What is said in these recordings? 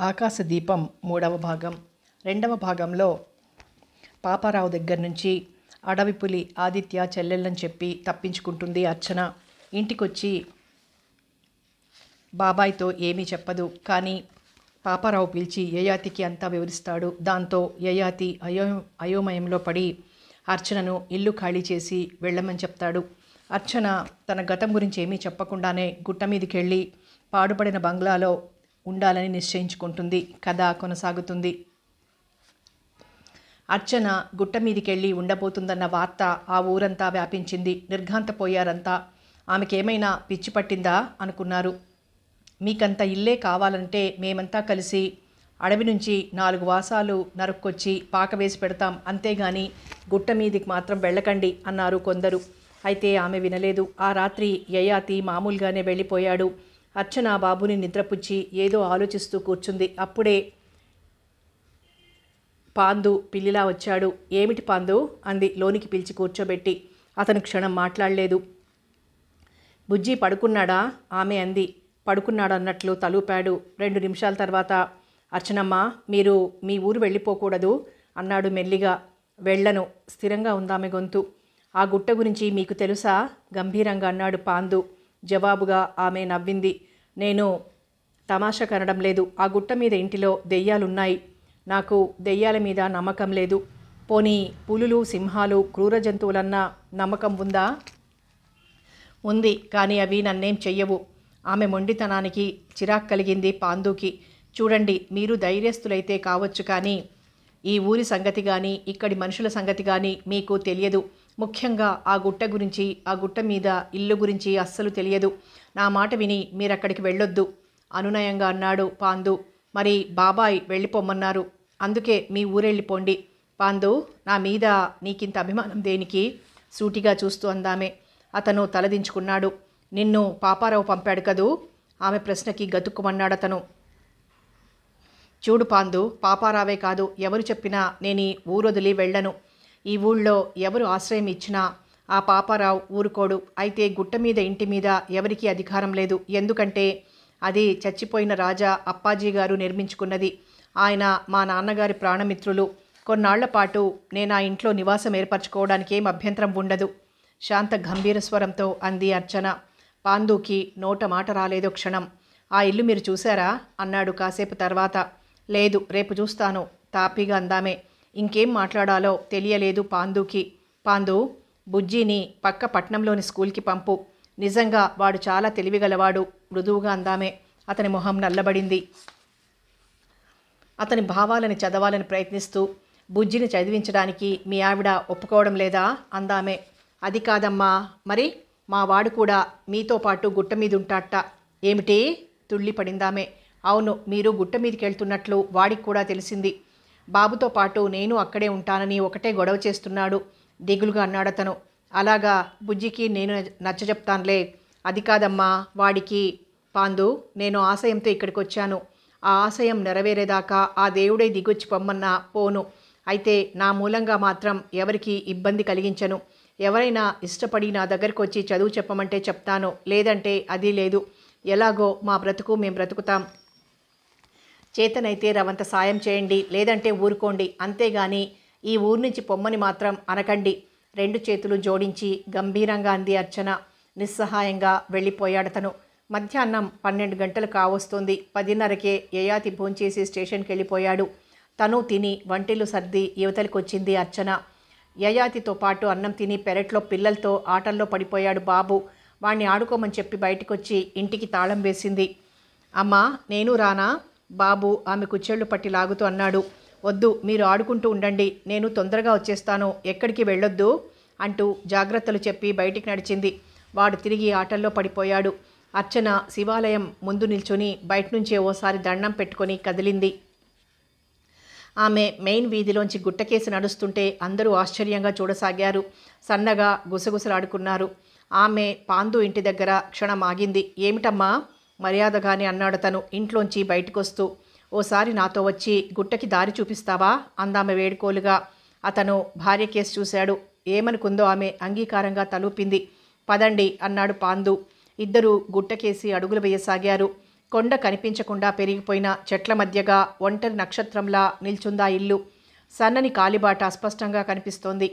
ఆకాశదీపం మూడవ భాగం. రెండవ భాగంలో పాపారావు దగ్గర నుంచి అడవి పులి ఆదిత్య చెల్లెళ్ళని చెప్పి తప్పించుకుంటుంది అర్చన. ఇంటికొచ్చి బాబాయ్తో ఏమీ చెప్పదు. కానీ పాపారావు పిలిచి యయాతికి అంతా వివరిస్తాడు. దాంతో యయాతి అయోమయంలో పడి అర్చనను ఇల్లు ఖాళీ చేసి వెళ్ళమని చెప్తాడు. అర్చన తన గతం గురించి ఏమీ చెప్పకుండానే గుట్ట మీదకి వెళ్ళి పాడుపడిన బంగ్లాలో ఉండాలని నిశ్చయించుకుంటుంది. కథ కొనసాగుతుంది. అర్చన గుట్ట మీదికెళ్ళి ఉండబోతుందన్న వార్త ఆ ఊరంతా వ్యాపించింది. నిర్ఘాంతపోయారంతా. ఆమెకేమైనా పిచ్చి పట్టిందా అనుకున్నారు. మీకంత ఇల్లే కావాలంటే మేమంతా కలిసి అడవి నుంచి 4 వాసాలు నరుక్కొచ్చి పాక వేసి పెడతాం, అంతేగాని గుట్ట మీదికి మాత్రం వెళ్ళకండి అన్నారు కొందరు. అయితే ఆమె వినలేదు. ఆ రాత్రి యయాతి మామూలుగానే వెళ్ళిపోయాడు. అర్చన బాబుని నిద్రపుచ్చి ఏదో ఆలోచిస్తూ కూర్చుంది. అప్పుడే పాండు పిల్లిలా వచ్చాడు. ఏమిటి పాండు అంది లోనికి పిలిచి కూర్చోబెట్టి. అతను క్షణం మాట్లాడలేదు. బుజ్జి పడుకున్నాడా ఆమె అంది. పడుకున్నాడన్నట్లు తలూపాడు. 2 నిమిషాల తర్వాత అర్చనమ్మ, మీరు మీ ఊరు వెళ్ళిపోకూడదు అన్నాడు మెల్లిగా. వెళ్ళను, స్థిరంగా ఉందామె గొంతు. ఆ గుట్ట గురించి మీకు తెలుసా గంభీరంగా అన్నాడు పాండు. జవాబుగా ఆమె నవ్వింది. నేను తమాషా కనడం లేదు. ఆ గుట్ట మీద ఇంటిలో దెయ్యాలున్నాయి. నాకు దెయ్యాల మీద నమ్మకం లేదు. పోనీ పులులు, సింహాలు, క్రూర జంతువులన్నా నమ్మకం ఉందా? ఉంది, కానీ అవి నన్నేం చెయ్యవు. ఆమె మొండితనానికి చిరాకు కలిగింది పాండుకి. చూడండి, మీరు ధైర్యస్తులైతే కావచ్చు, కానీ ఈ ఊరి సంగతి కానీ ఇక్కడి మనుషుల సంగతి కానీ మీకు తెలియదు. ముఖ్యంగా ఆ గుట్ట గురించి, ఆ గుట్ట మీద ఇల్లు గురించి అస్సలు తెలియదు. నా మాట విని మీరక్కడికి వెళ్ళొద్దు అనునయంగా అన్నాడు పాండు. మరి బాబాయ్ వెళ్ళిపోమన్నారు, అందుకే మీ ఊరెళ్ళిపోండి. పాండు, నా మీద నీకింత అభిమానం దేనికి సూటిగా చూస్తూ అందామే. అతను తలదించుకున్నాడు. నిన్ను పాపారావు పంపాడు కదూ? ఆమె ప్రశ్నకి గతుక్కుమన్నాడతను. చూడు పాండు, పాపారావే కాదు, ఎవరు చెప్పినా నేను ఈ ఊరొదిలి వెళ్ళను. ఈ ఊళ్ళో ఎవరు ఆశ్రయం ఇచ్చినా ఆ పాపారావు ఊరుకోడు. అయితే గుట్ట మీద ఇంటి మీద ఎవరికీ అధికారం లేదు. ఎందుకంటే అది చచ్చిపోయిన రాజా అప్పాజీ గారు నిర్మించుకున్నది. ఆయన మా నాన్నగారి ప్రాణమిత్రులు. కొన్నాళ్ల పాటు నేను ఆ ఇంట్లో నివాసం ఏర్పరచుకోవడానికి ఏం అభ్యంతరం ఉండదు శాంత గంభీర స్వరంతో అంది అర్చన. పాండుకి నోట మాట రాలేదో క్షణం. ఆ ఇల్లు మీరు చూశారా అన్నాడు కాసేపు తర్వాత. లేదు, రేపు చూస్తాను తాపీగా అందామే. ఇంకేం మాట్లాడాలో తెలియలేదు పాండుకి. పాండు, బుజ్జిని పక్క పట్నంలోని స్కూల్కి పంపు. నిజంగా వాడు చాలా తెలివిగలవాడు మృదువుగా అందామే. అతని మొహం నల్లబడింది. అతని భావాలని చదవాలని ప్రయత్నిస్తూ, బుజ్జిని చదివించడానికి మీ ఆవిడ ఒప్పుకోవడం లేదా అందామే. అది కాదమ్మా, మరి మా వాడు కూడా మీతో పాటు గుట్ట మీద ఉంటాట. ఏమిటి తుళ్ళిపడిందామే. అవును, మీరు గుట్ట మీదకి వెళ్తున్నట్లు వాడికి కూడా తెలిసింది. బాబుతో పాటు నేను అక్కడే ఉంటానని ఒకటే గొడవ చేస్తున్నాడు దిగులుగా అన్నాడతను. అలాగా, బుజ్జికి నేను నచ్చజెప్తానులే. అది కాదమ్మా వాడికి. పాండు, నేను ఆశయంతో ఇక్కడికి వచ్చాను. ఆ ఆశయం నెరవేరేదాకా ఆ దేవుడే దిగొచ్చి పొమ్మన్నా పోను. అయితే నా మూలంగా మాత్రం ఎవరికి ఇబ్బంది కలిగించను. ఎవరైనా ఇష్టపడి నా దగ్గరకు వచ్చి చదువు చెప్పమంటే చెప్తాను, లేదంటే అది లేదు. ఎలాగో మా బ్రతుకు మేం బ్రతుకుతాం. చేతనైతే రవంత సాయం చేయండి, లేదంటే ఊరుకోండి. అంతేగాని ఈ ఊరు నుంచి పొమ్మని మాత్రం అనకండి. 2 చేతులు జోడించి గంభీరంగా అంది అర్చన. నిస్సహాయంగా వెళ్ళిపోయాడతను. మధ్యాహ్నం 12 గంటలు కావస్తోంది. 10:30కే యయాతి భోంచేసి స్టేషన్కి వెళ్ళిపోయాడు. తను తిని వంటిల్లు సర్ది యువతలకొచ్చింది అర్చన. యయాతితో పాటు అన్నం తిని పెరట్లో పిల్లలతో ఆటల్లో పడిపోయాడు బాబు. వాణ్ణి ఆడుకోమని చెప్పి బయటకొచ్చి ఇంటికి తాళం వేసింది. అమ్మా, నేను రానా? బాబు ఆమె కుచ్చెళ్ళు పట్టి లాగుతూ అన్నాడు. వద్దు, మీరు ఆడుకుంటూ ఉండండి, నేను తొందరగా వచ్చేస్తాను, ఎక్కడికి వెళ్ళొద్దు అంటూ జాగ్రత్తలు చెప్పి బయటికి నడిచింది. వాడు తిరిగి ఆటల్లో పడిపోయాడు. అర్చన శివాలయం ముందు నిల్చుని బయట నుంచే ఓసారి దండం పెట్టుకొని కదిలింది. ఆమె మెయిన్ వీధిలోంచి గుట్టకేసి నడుస్తుంటే అందరూ ఆశ్చర్యంగా చూడసాగారు. సన్నగా గుసగుసలాడుకున్నారు. ఆమె పాండు ఇంటి దగ్గర క్షణం ఆగింది. ఏమిటమ్మా మర్యాదగానే అన్నాడతను ఇంట్లోంచి బయటకొస్తూ. ఓసారి నాతో వచ్చి గుట్టకి దారి చూపిస్తావా అందామె వేడుకోలుగా. అతను భార్య కేసు చూశాడు. ఏమనుకుందో ఆమె అంగీకారంగా తలూపింది. పదండి అన్నాడు పాండు. ఇద్దరూ గుట్టకేసి అడుగులు వేయసాగారు. కొండ కనిపించకుండా పెరిగిపోయిన చెట్ల మధ్యగా ఒంటరి నక్షత్రంలా నిల్చుందా ఇల్లు. సన్నని కాలిబాట అస్పష్టంగా కనిపిస్తోంది.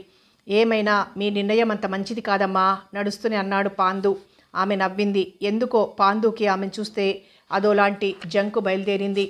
ఏమైనా మీ నిర్ణయం అంత మంచిది కాదమ్మా, నడుస్తూనే అన్నాడు పాండు. ఆమె నవ్వింది. ఎందుకో పాండుకి ఆమెను చూస్తే అదోలాంటి జంకు బయలుదేరింది.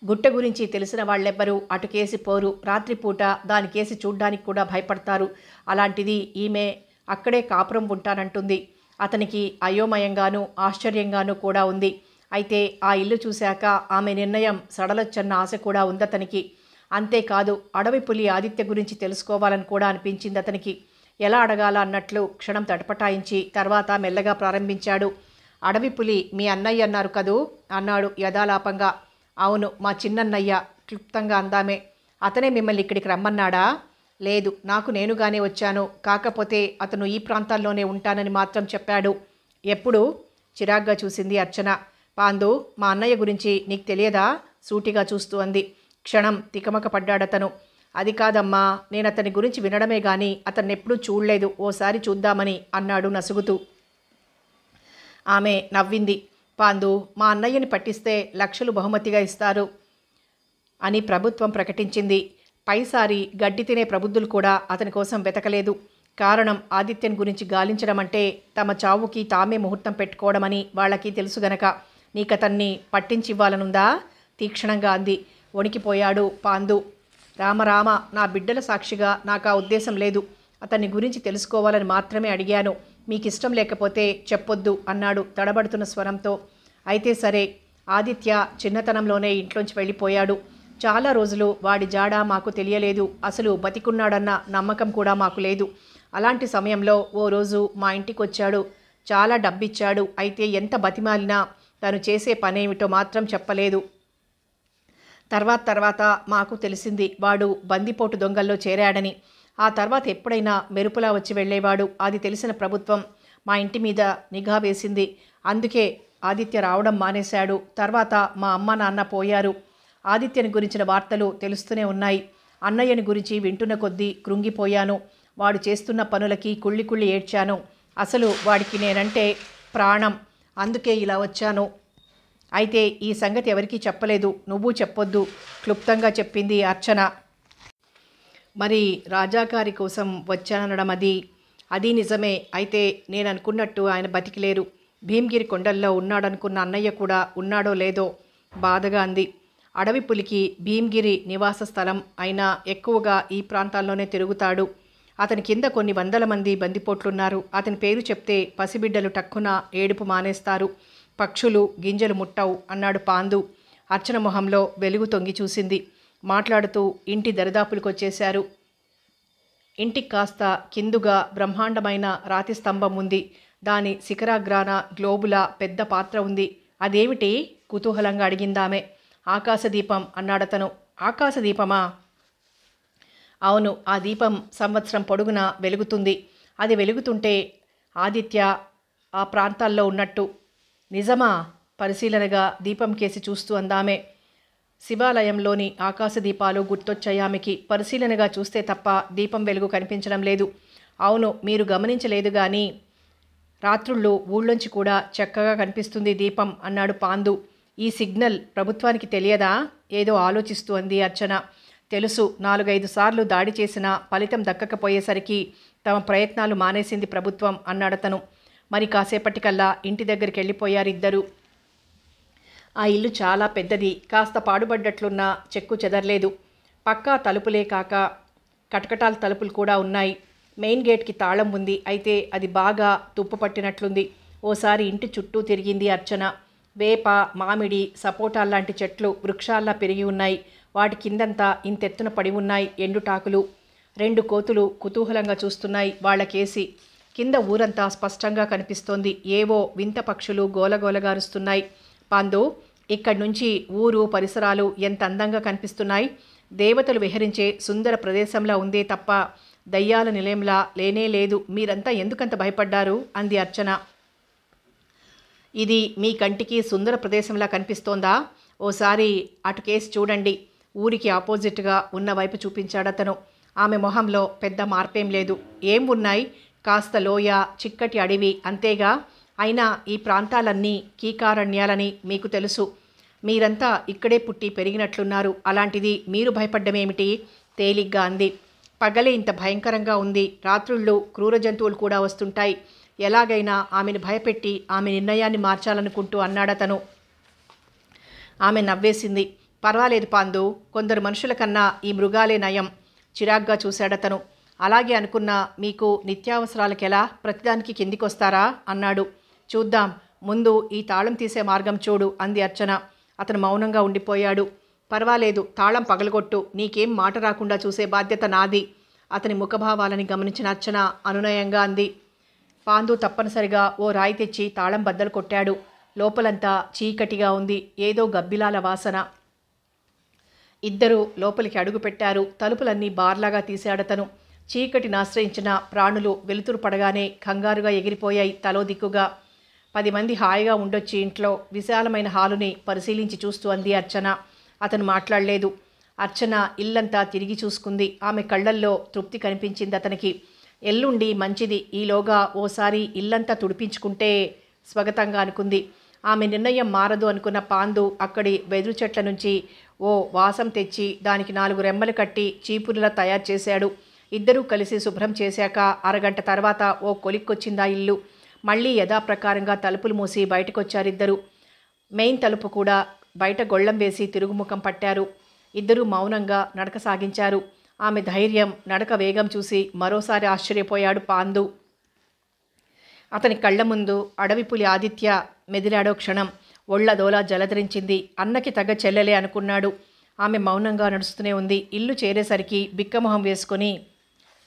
గుట్ట గురించి తెలిసిన వాళ్ళెవ్వరూ అటుకేసి పోరు. రాత్రిపూట దానికేసి చూడ్డానికి కూడా భయపడతారు. అలాంటిది ఈమె అక్కడే కాపురం ఉంటానంటుంది. అతనికి అయోమయంగానూ ఆశ్చర్యంగానూ కూడా ఉంది. అయితే ఆ ఇల్లు చూశాక ఆమె నిర్ణయం సడలొచ్చన్న ఆశ కూడా ఉందతనికి. అంతేకాదు అడవి పులి ఆదిత్య గురించి తెలుసుకోవాలని కూడా అనిపించింది అతనికి. ఎలా అడగాల అన్నట్లు క్షణం తటపటాయించి తర్వాత మెల్లగా ప్రారంభించాడు. అడవి పులి మీ అన్నయ్య అన్నారు కదూ అన్నాడు యథాలాపంగా. అవును, మా చిన్నన్నయ్య క్లుప్తంగా అందామే. అతనే మిమ్మల్ని ఇక్కడికి రమ్మన్నాడా? లేదు, నాకు నేనుగానే వచ్చాను. కాకపోతే అతను ఈ ప్రాంతాల్లోనే ఉంటానని మాత్రం చెప్పాడు. ఎప్పుడు? చిరాగ్గా చూసింది అర్చన. పాండు, మా అన్నయ్య గురించి నీకు తెలియదా? సూటిగా చూస్తూ అంది. క్షణం తికమక పడ్డాడతను. అది కాదమ్మా, నేను అతని గురించి వినడమే గాని అతన్నెప్పుడూ చూడలేదు. ఓసారి చూద్దామని అన్నాడు నసుగుతూ. ఆమె నవ్వింది. పాండు, మా అన్నయ్యని పట్టిస్తే లక్షలు బహుమతిగా ఇస్తారు అని ప్రభుత్వం ప్రకటించింది. పైసారి గడ్డి తినే ప్రబుద్ధులు కూడా అతని కోసం వెతకలేదు. కారణం ఆదిత్యన్ గురించి గాలించడం అంటే తమ చావుకి తామే ముహూర్తం పెట్టుకోవడమని వాళ్ళకి తెలుసు గనక. నీకతన్ని పట్టించివ్వాలనుందా? తీక్షణంగా అంది. వణికిపోయాడు పాండు. రామరామ, నా బిడ్డల సాక్షిగా నాకా ఉద్దేశం లేదు. అతన్ని గురించి తెలుసుకోవాలని మాత్రమే అడిగాను. మీకిష్టం లేకపోతే చెప్పొద్దు అన్నాడు తడబడుతున్న స్వరంతో. అయితే సరే. ఆదిత్య చిన్నతనంలోనే ఇంట్లోంచి వెళ్ళిపోయాడు. చాలా రోజులు వాడి జాడ మాకు తెలియలేదు. అసలు బతికున్నాడన్న నమ్మకం కూడా మాకు లేదు. అలాంటి సమయంలో ఓ రోజు మా ఇంటికి వచ్చాడు. చాలా డబ్బిచ్చాడు. అయితే ఎంత బతిమాలినా తను చేసే పనేమిటో మాత్రం చెప్పలేదు. తర్వాత మాకు తెలిసింది వాడు బందిపోటు దొంగల్లో చేరాడని. ఆ తర్వాత ఎప్పుడైనా మెరుపులా వచ్చి వెళ్ళేవాడు. అది తెలిసిన ప్రభుత్వం మా ఇంటి మీద నిఘా వేసింది. అందుకే ఆదిత్య రావడం మానేశాడు. తర్వాత మా అమ్మ నాన్న పోయారు. ఆదిత్యని గురించిన వార్తలు తెలుస్తూనే ఉన్నాయి. అన్నయ్యని గురించి వింటున్న కొద్దీ కృంగిపోయాను. వాడు చేస్తున్న పనులకి కుళ్ళి ఏడ్చాను. అసలు వాడికి నేనంటే ప్రాణం. అందుకే ఇలా వచ్చాను. అయితే ఈ సంగతి ఎవరికీ చెప్పలేదు. నువ్వు చెప్పొద్దు, క్లుప్తంగా చెప్పింది అర్చన. మరి రాజాగారి కోసం వచ్చాననడం అది నిజమే. అయితే నేను అనుకున్నట్టు ఆయన బతికిలేరు. భీమ్గిరి కొండల్లో ఉన్నాడనుకున్న అన్నయ్య కూడా ఉన్నాడో లేదో బాధగా అంది. అడవి పులికి భీమ్గిరి నివాస స్థలం అయినా ఎక్కువగా ఈ ప్రాంతాల్లోనే తిరుగుతాడు. అతని కింద కొన్ని వందల మంది బందిపోట్లున్నారు. అతని పేరు చెప్తే పసిబిడ్డలు టక్కున ఏడుపు మానేస్తారు. పక్షులు గింజలు ముట్టవు అన్నాడు పాండు. అర్చన మొహంలో వెలుగు తొంగి చూసింది. మాట్లాడుతూ ఇంటి దరిదాపులకొచ్చేశారు. ఇంటికి కాస్త కిందుగా బ్రహ్మాండమైన రాతి స్తంభం ఉంది. దాని శిఖరాగ్రాన గ్లోబులా పెద్ద పాత్ర ఉంది. అదేమిటి? కుతూహలంగా అడిగిందామె. ఆకాశదీపం అన్నాడతను. ఆకాశదీపమా? అవును, ఆ దీపం సంవత్సరం పొడుగునా వెలుగుతుంది. అది వెలుగుతుంటే ఆదిత్య ఆ ప్రాంతాల్లో ఉన్నట్టు. నిజమా? పరిశీలనగా దీపం కేసి చూస్తూ అందామె. శివాలయంలోని ఆకాశదీపాలు గుర్తొచ్చాయామెకి. పరిశీలనగా చూస్తే తప్ప దీపం వెలుగు కనిపించడం లేదు. అవును, మీరు గమనించలేదు గాని రాత్రుళ్ళు ఊళ్ళోంచి కూడా చక్కగా కనిపిస్తుంది దీపం అన్నాడు పాండు. ఈ సిగ్నల్ ప్రభుత్వానికి తెలియదా? ఏదో ఆలోచిస్తూ అంది అర్చన. తెలుసు. 4-5 సార్లు దాడి చేసినా ఫలితం దక్కకపోయేసరికి తమ ప్రయత్నాలు మానేసింది ప్రభుత్వం అన్నాడతను. మరి కాసేపటికల్లా ఇంటి దగ్గరికి వెళ్ళిపోయారిద్దరు. ఆ ఇల్లు చాలా పెద్దది. కాస్త పాడుబడ్డట్లున్న చెక్కు చెదరలేదు. పక్కా తలుపులే కాక కటకటాల తలుపులు కూడా ఉన్నాయి. మెయిన్ గేట్కి తాళం ఉంది. అయితే అది బాగా తుప్పు పట్టినట్లుంది. ఓసారి ఇంటి చుట్టూ తిరిగింది అర్చన. వేప, మామిడి, సపోటాల్లాంటి చెట్లు వృక్షాల్లా పెరిగి ఉన్నాయి. వాటి కిందంతా ఇంతెత్తున పడి ఉన్నాయి ఎండుటాకులు. 2 కోతులు కుతూహలంగా చూస్తున్నాయి వాళ్ళకేసి. కింద ఊరంతా స్పష్టంగా కనిపిస్తోంది. ఏవో వింత పక్షులు గోలగోలగారుస్తున్నాయి. పాండు, ఇక్కడి నుంచి ఊరు పరిసరాలు ఎంత అందంగా కనిపిస్తున్నాయి. దేవతలు విహరించే సుందర ప్రదేశంలా ఉందే తప్ప దయ్యాల నిలయంలా లేనే లేదు. మీరంతా ఎందుకంత భయపడ్డారు? అంది అర్చన. ఇది మీ కంటికి సుందర ప్రదేశంలా కనిపిస్తోందా? ఓసారి అటుకేసి చూడండి. ఊరికి ఆపోజిట్గా ఉన్న వైపు చూపించాడతను. ఆమె మొహంలో పెద్ద మార్పేం లేదు. ఏం ఉన్నాయి? కాస్త లోయ, చిక్కటి అడవి, అంతేగా. అయినా ఈ ప్రాంతాలన్నీ కీకారణ్యాలని మీకు తెలుసు. మీరంతా ఇక్కడే పుట్టి పెరిగినట్లున్నారు. అలాంటిది మీరు భయపడ్డమేమిటి? తేలిగ్గా అంది. పగలే ఇంత భయంకరంగా ఉంది, రాత్రుళ్ళు క్రూర జంతువులు కూడా వస్తుంటాయి. ఎలాగైనా ఆమెను భయపెట్టి ఆమె నిర్ణయాన్ని మార్చాలనుకుంటూ అన్నాడతను. ఆమె నవ్వేసింది. పర్వాలేదు పాండు, కొందరు మనుషుల కన్నా ఈ మృగాలే నయం. చిరాగ్గా చూశాడతను. అలాగే అనుకున్నా మీకు నిత్యావసరాలకెలా ప్రతిదానికి కిందికొస్తారా అన్నాడు. చూద్దాం, ముందు ఈ తాళం తీసే మార్గం చూడు అంది అర్చన. అతను మౌనంగా ఉండిపోయాడు. పర్వాలేదు, తాళం పగలగొట్టు, నీకేం మాట రాకుండా చూసే బాధ్యత నాది అతని ముఖభావాలని గమనించిన అర్చన అనునయంగా అంది. పాండు తప్పనిసరిగా ఓ రాయి తెచ్చి తాళం బద్దలు కొట్టాడు. లోపలంతా చీకటిగా ఉంది. ఏదో గబ్బిలాల వాసన. ఇద్దరూ లోపలికి అడుగు పెట్టారు. తలుపులన్నీ బార్లాగా తీశాడతను. చీకటిని ఆశ్రయించిన ప్రాణులు వెలుతురు పడగానే కంగారుగా ఎగిరిపోయాయి తలో దిక్కుగా. 10 మంది హాయిగా ఉండొచ్చి ఇంట్లో విశాలమైన హాలుని పరిశీలించి చూస్తూ అంది అర్చన. అతను మాట్లాడలేదు. అర్చన ఇల్లంతా తిరిగి చూసుకుంది. ఆమె కళ్ళల్లో తృప్తి కనిపించింది అతనికి. ఎల్లుండి మంచిది, ఈలోగా ఓసారి ఇల్లంతా తుడిపించుకుంటే స్వాగతంగా అనుకుంది. ఆమె నిర్ణయం మారదు అనుకున్న పాండు అక్కడి వెదురు చెట్ల నుంచి ఓ వాసం తెచ్చి దానికి 4 రెమ్మలు కట్టి చీపురులా తయారు చేశాడు. ఇద్దరూ కలిసి శుభ్రం చేశాక అరగంట తర్వాత ఓ కొలిక్కొచ్చిందా ఇల్లు. మళ్ళీ యథాప్రకారంగా తలుపులు మూసి బయటకొచ్చారిద్దరు. మెయిన్ తలుపు కూడా బయట గొళ్ళెం వేసి తిరుగుముఖం పట్టారు. ఇద్దరూ మౌనంగా నడక సాగించారు. ఆమె ధైర్యం, నడక వేగం చూసి మరోసారి ఆశ్చర్యపోయాడు పాండు. అతని కళ్ల ముందు అడవి పులి ఆదిత్య మెదిలాడో క్షణం. ఒళ్లదోలా జలధరించింది. అన్నకి తగ్గ చెల్లెలే అనుకున్నాడు. ఆమె మౌనంగా నడుస్తూనే ఉంది. ఇల్లు చేరేసరికి బిక్కమొహం వేసుకొని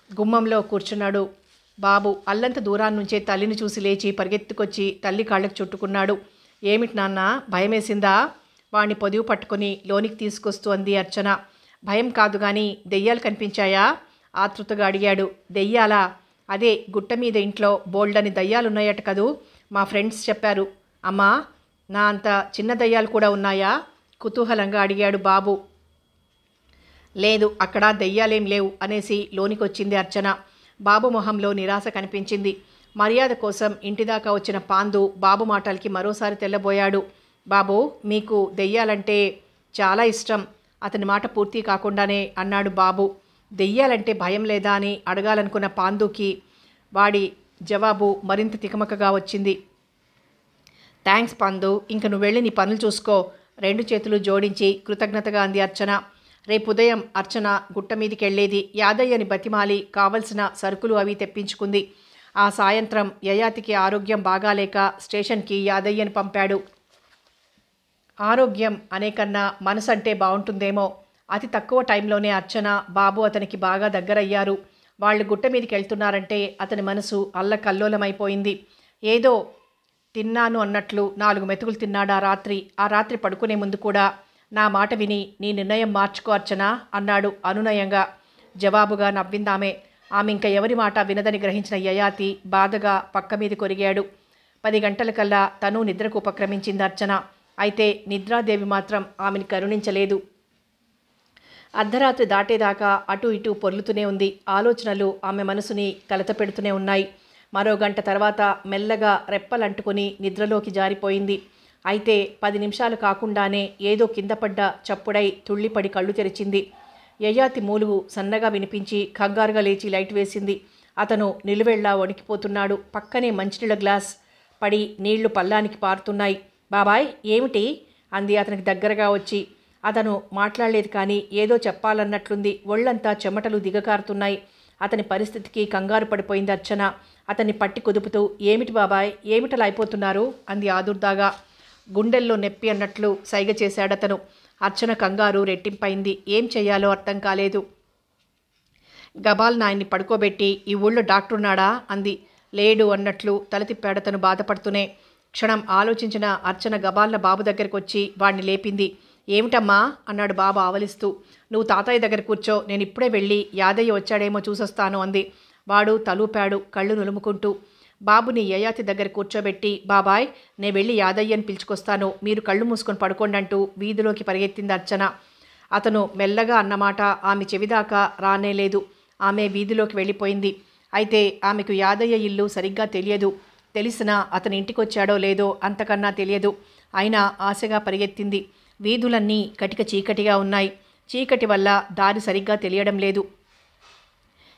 గుమ్మంలో కూర్చున్నాడు బాబు. అల్లంత దూరాన్నుంచే తల్లిని చూసి లేచి పరిగెత్తుకొచ్చి తల్లి కాళ్ళకు చుట్టుకున్నాడు. ఏమిటి నాన్న, భయమేసిందా? వాణ్ణి పొదివి పట్టుకొని లోనికి తీసుకొస్తూ అంది అర్చన. భయం కాదు గాని దెయ్యాలు కనిపించాయా? ఆతృతగా అడిగాడు. దెయ్యాలా? అదే గుట్ట మీద ఇంట్లో బోల్డని దయ్యాలున్నాయట కదూ, మా ఫ్రెండ్స్ చెప్పారు. అమ్మా, నా అంత చిన్న దయ్యాలు కూడా ఉన్నాయా? కుతూహలంగా అడిగాడు బాబు. లేదు, అక్కడ దెయ్యాలేం లేవు అనేసి లోనికొచ్చింది అర్చన. బాబు మొహంలో నిరాశ కనిపించింది. మర్యాద కోసం ఇంటిదాకా వచ్చిన పాండు బాబు మాటలకి మరోసారి తెల్లబోయాడు. బాబు, మీకు దెయ్యాలంటే చాలా ఇష్టం అతని మాట పూర్తి కాకుండానే అన్నాడు బాబు. దెయ్యాలంటే భయం లేదా అని అడగాలనుకున్న పాండుకి వాడి జవాబు మరింత తికమకగా వచ్చింది. థ్యాంక్స్ పాండు, ఇంక నువ్వు వెళ్ళి నీ పనులు చూసుకో 2 చేతులు జోడించి కృతజ్ఞతగా అంది అర్చన. రేపు ఉదయం అర్చన గుట్ట మీదికి వెళ్ళేది. యాదయ్యని బతిమాలి కావలసిన సరుకులు అవి తెప్పించుకుంది. ఆ సాయంత్రం యయాతికి ఆరోగ్యం బాగాలేక స్టేషన్కి యాదయ్యని పంపాడు. ఆరోగ్యం అనే కన్నా మనసు అంటే బాగుంటుందేమో. అతి తక్కువ టైంలోనే అర్చన బాబు అతనికి బాగా దగ్గరయ్యారు. వాళ్ళు గుట్ట మీదకి వెళ్తున్నారంటే అతని మనసు అల్లకల్లోలమైపోయింది. ఏదో తిన్నాను అన్నట్లు 4 మెతుకులు తిన్నాడు ఆ రాత్రి పడుకునే ముందు కూడా. నా మాట విని నీ నిర్ణయం మార్చుకో అర్చన అన్నాడు అనునయంగా. జవాబుగా నవ్విందామె. ఆమె ఇంక ఎవరి మాట వినదని గ్రహించిన యయాతి బాధగా పక్క మీద కొరిగాడు. 10 గంటలకల్లా తను నిద్రకు ఉపక్రమించింది అర్చన. అయితే నిద్రాదేవి మాత్రం ఆమెను కరుణించలేదు. అర్ధరాత్రి దాటేదాకా అటు ఇటు పొర్లుతూనే ఉంది. ఆలోచనలు ఆమె మనసుని కలతపెడుతూనే ఉన్నాయి. మరో గంట తర్వాత మెల్లగా రెప్పలంటుకుని నిద్రలోకి జారిపోయింది. అయితే 10 నిమిషాలు కాకుండానే ఏదో కింద పడ్డ చప్పుడై తుళ్ళిపడి కళ్ళు తెరిచింది. యయాతి మూలుగు సన్నగా వినిపించి కంగారుగా లేచి లైట్ వేసింది. అతను నిలువెళ్లా వణికిపోతున్నాడు. పక్కనే మంచినీళ్ళ గ్లాస్ పడి నీళ్లు పల్లానికి పారుతున్నాయి. బాబాయ్, ఏమిటి అంది అతనికి దగ్గరగా వచ్చి. అతను మాట్లాడలేదు కానీ ఏదో చెప్పాలన్నట్లుంది. ఒళ్ళంతా చెమటలు దిగకారుతున్నాయి. అతని పరిస్థితికి కంగారు పడిపోయింది అర్చన. అతన్ని పట్టి కుదుపుతూ ఏమిటి బాబాయ్, ఏమిటలా అయిపోతున్నారు అంది ఆదుర్దాగా. గుండెల్లో నొప్పి అన్నట్లు సైగ చేశాడతను. అర్చన కంగారు రెట్టింపైంది. ఏం చెయ్యాలో అర్థం కాలేదు. గబాల్ నాయన్ని పడుకోబెట్టి ఈ ఊళ్ళో డాక్టర్ ఉన్నాడా అంది. లేడు అన్నట్లు తల తిప్పాడతను బాధపడుతూనే. క్షణం ఆలోచించిన అర్చన గబాల్న బాబు దగ్గరికి వచ్చి వాణ్ణి లేపింది. ఏమిటమ్మా అన్నాడు బాబు ఆవలిస్తూ. నువ్వు తాతయ్య దగ్గర కూర్చో, నేను ఇప్పుడే వెళ్ళి యాదయ్య వచ్చాడేమో చూసొస్తాను అంది. వాడు తలూపాడు కళ్ళు నులుముకుంటూ. బాబుని యయాతి దగ్గర కూర్చోబెట్టి బాబాయ్, నేను వెళ్ళి యాదయ్యని పిలుచుకొస్తాను, మీరు కళ్ళు మూసుకొని పడుకోండి అంటూ వీధిలోకి పరిగెత్తింది అర్చన. అతను మెల్లగా అన్నమాట ఆమె చెవిదాకా రానేలేదు. ఆమె వీధిలోకి వెళ్ళిపోయింది. అయితే ఆమెకు యాదయ్య ఇల్లు సరిగ్గా తెలియదు. తెలిసినా అతని ఇంటికొచ్చాడో లేదో అంతకన్నా తెలియదు. అయినా ఆశగా పరిగెత్తింది. వీధులన్నీ కటిక చీకటిగా ఉన్నాయి. చీకటి వల్ల దారి సరిగ్గా తెలియడం లేదు.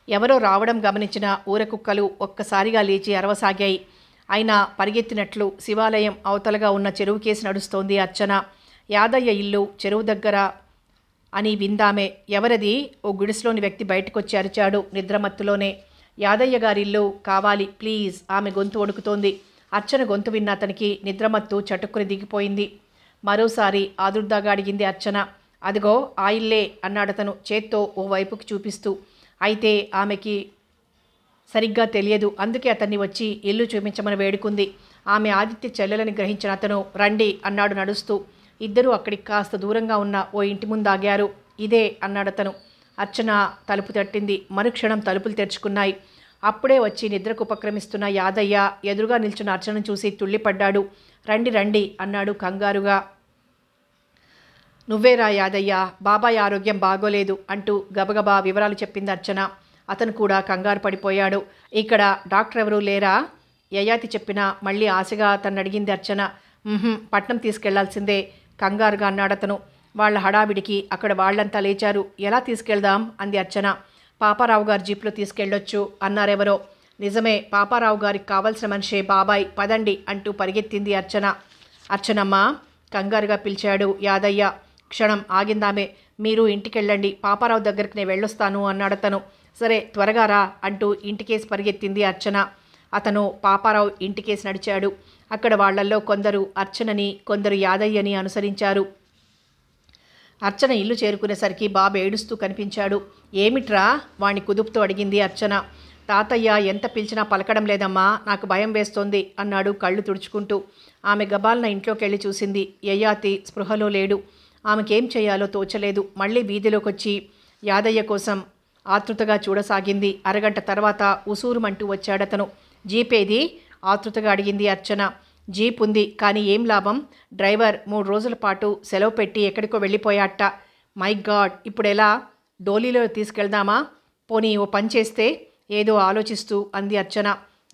ఎవరో రావడం గమనించిన ఊరకుక్కలు ఒక్కసారిగా లేచి అరవసాగాయి. అయినా పరిగెత్తినట్లు శివాలయం అవతలగా ఉన్న చెరువు కేసి నడుస్తోంది అర్చన. యాదయ్య ఇల్లు చెరువు దగ్గర అని విందామే. ఎవరది? ఓ గుడిసెలోని వ్యక్తి బయటకొచ్చి అరిచాడు నిద్రమత్తులోనే. యాదయ్య గారిల్లు కావాలి ప్లీజ్. ఆమె గొంతు వణుకుతోంది. అర్చన గొంతు విన్న అతనికి నిద్రమత్తు చటుక్కుని దిగిపోయింది. మరోసారి ఆదుర్దాగా అడిగింది అర్చన. అదిగో ఆ ఇల్లే అన్నాడతను చేత్తో ఓ వైపుకి చూపిస్తూ. అయితే ఆమెకి సరిగ్గా తెలియదు. అందుకే అతన్ని వచ్చి ఇల్లు చూపించమని వేడుకుంది. ఆమె ఆదిత్య చెల్లెలని గ్రహించిన అతను రండి అన్నాడు నడుస్తూ. ఇద్దరూ అక్కడికి కాస్త దూరంగా ఉన్న ఓ ఇంటి ముందు ఆగారు. ఇదే అన్నాడతను. అర్చన తలుపు తట్టింది. మరుక్షణం తలుపులు తెరుచుకున్నాయి. అప్పుడే వచ్చి నిద్రకు ఉపక్రమిస్తున్న యాదయ్య ఎదురుగా నిల్చున్న అర్చనను చూసి తుళ్ళిపడ్డాడు. రండి రండి అన్నాడు కంగారుగా. నువ్వేరా యాదయ్య, బాబాయ్ ఆరోగ్యం బాగోలేదు అంటూ గబగబా వివరాలు చెప్పింది అర్చన. అతను కూడా కంగారు పడిపోయాడు. ఇక్కడ డాక్టర్ ఎవరూ లేరా? యయాతి చెప్పినా మళ్ళీ ఆశగా అతన్ని అడిగింది అర్చన. పట్నం తీసుకెళ్లాల్సిందే కంగారుగా అన్నాడతను. వాళ్ల హడావిడికి అక్కడ వాళ్లంతా లేచారు. ఎలా తీసుకెళ్దాం అంది అర్చన. పాపారావు గారి జీప్లో తీసుకెళ్ళొచ్చు అన్నారెవరో. నిజమే, పాపారావు గారికి కావలసిన మనిషే బాబాయ్, పదండి అంటూ పరిగెత్తింది అర్చన. అర్చనమ్మ కంగారుగా పిలిచాడు యాదయ్య. క్షణం ఆగిందామే. మీరు ఇంటికెళ్ళండి, పాపారావు దగ్గరికి నేను వెళ్ళొస్తాను అన్నాడతను. సరే త్వరగా రా అంటూ ఇంటికేసి పరిగెత్తింది అర్చన. అతను పాపారావు ఇంటికేసి నడిచాడు. అక్కడ వాళ్లల్లో కొందరు అర్చనని, కొందరు యాదయ్యని అనుసరించారు. అర్చన ఇల్లు చేరుకునేసరికి బాబు ఏడుస్తూ కనిపించాడు. ఏమిట్రా వాణ్ణి కుదుపుతూ అడిగింది అర్చన. తాతయ్య ఎంత పిలిచినా పలకడం లేదమ్మా, నాకు భయం వేస్తోంది అన్నాడు కళ్ళు తుడుచుకుంటూ. ఆమె గబాలన ఇంట్లోకెళ్ళి చూసింది. యయాతి స్పృహలో లేడు. ఆమెకేం చేయాలో తోచలేదు. మళ్ళీ వీధిలోకొచ్చి యాదయ్య కోసం ఆతృతగా చూడసాగింది. అరగంట తర్వాత ఉసూరుమంటూ వచ్చాడతను. జీపేది ఆతృతగా అడిగింది అర్చన. జీప్ ఉంది, కానీ ఏం లాభం? డ్రైవర్ 3 రోజుల పాటు సెలవు పెట్టి ఎక్కడికో వెళ్ళిపోయాట. మై గాడ్, ఇప్పుడెలా? డోలీలో తీసుకెళ్దామా? పోనీ ఓ పని చేస్తే ఏదో ఆలోచిస్తూ అంది అర్చన.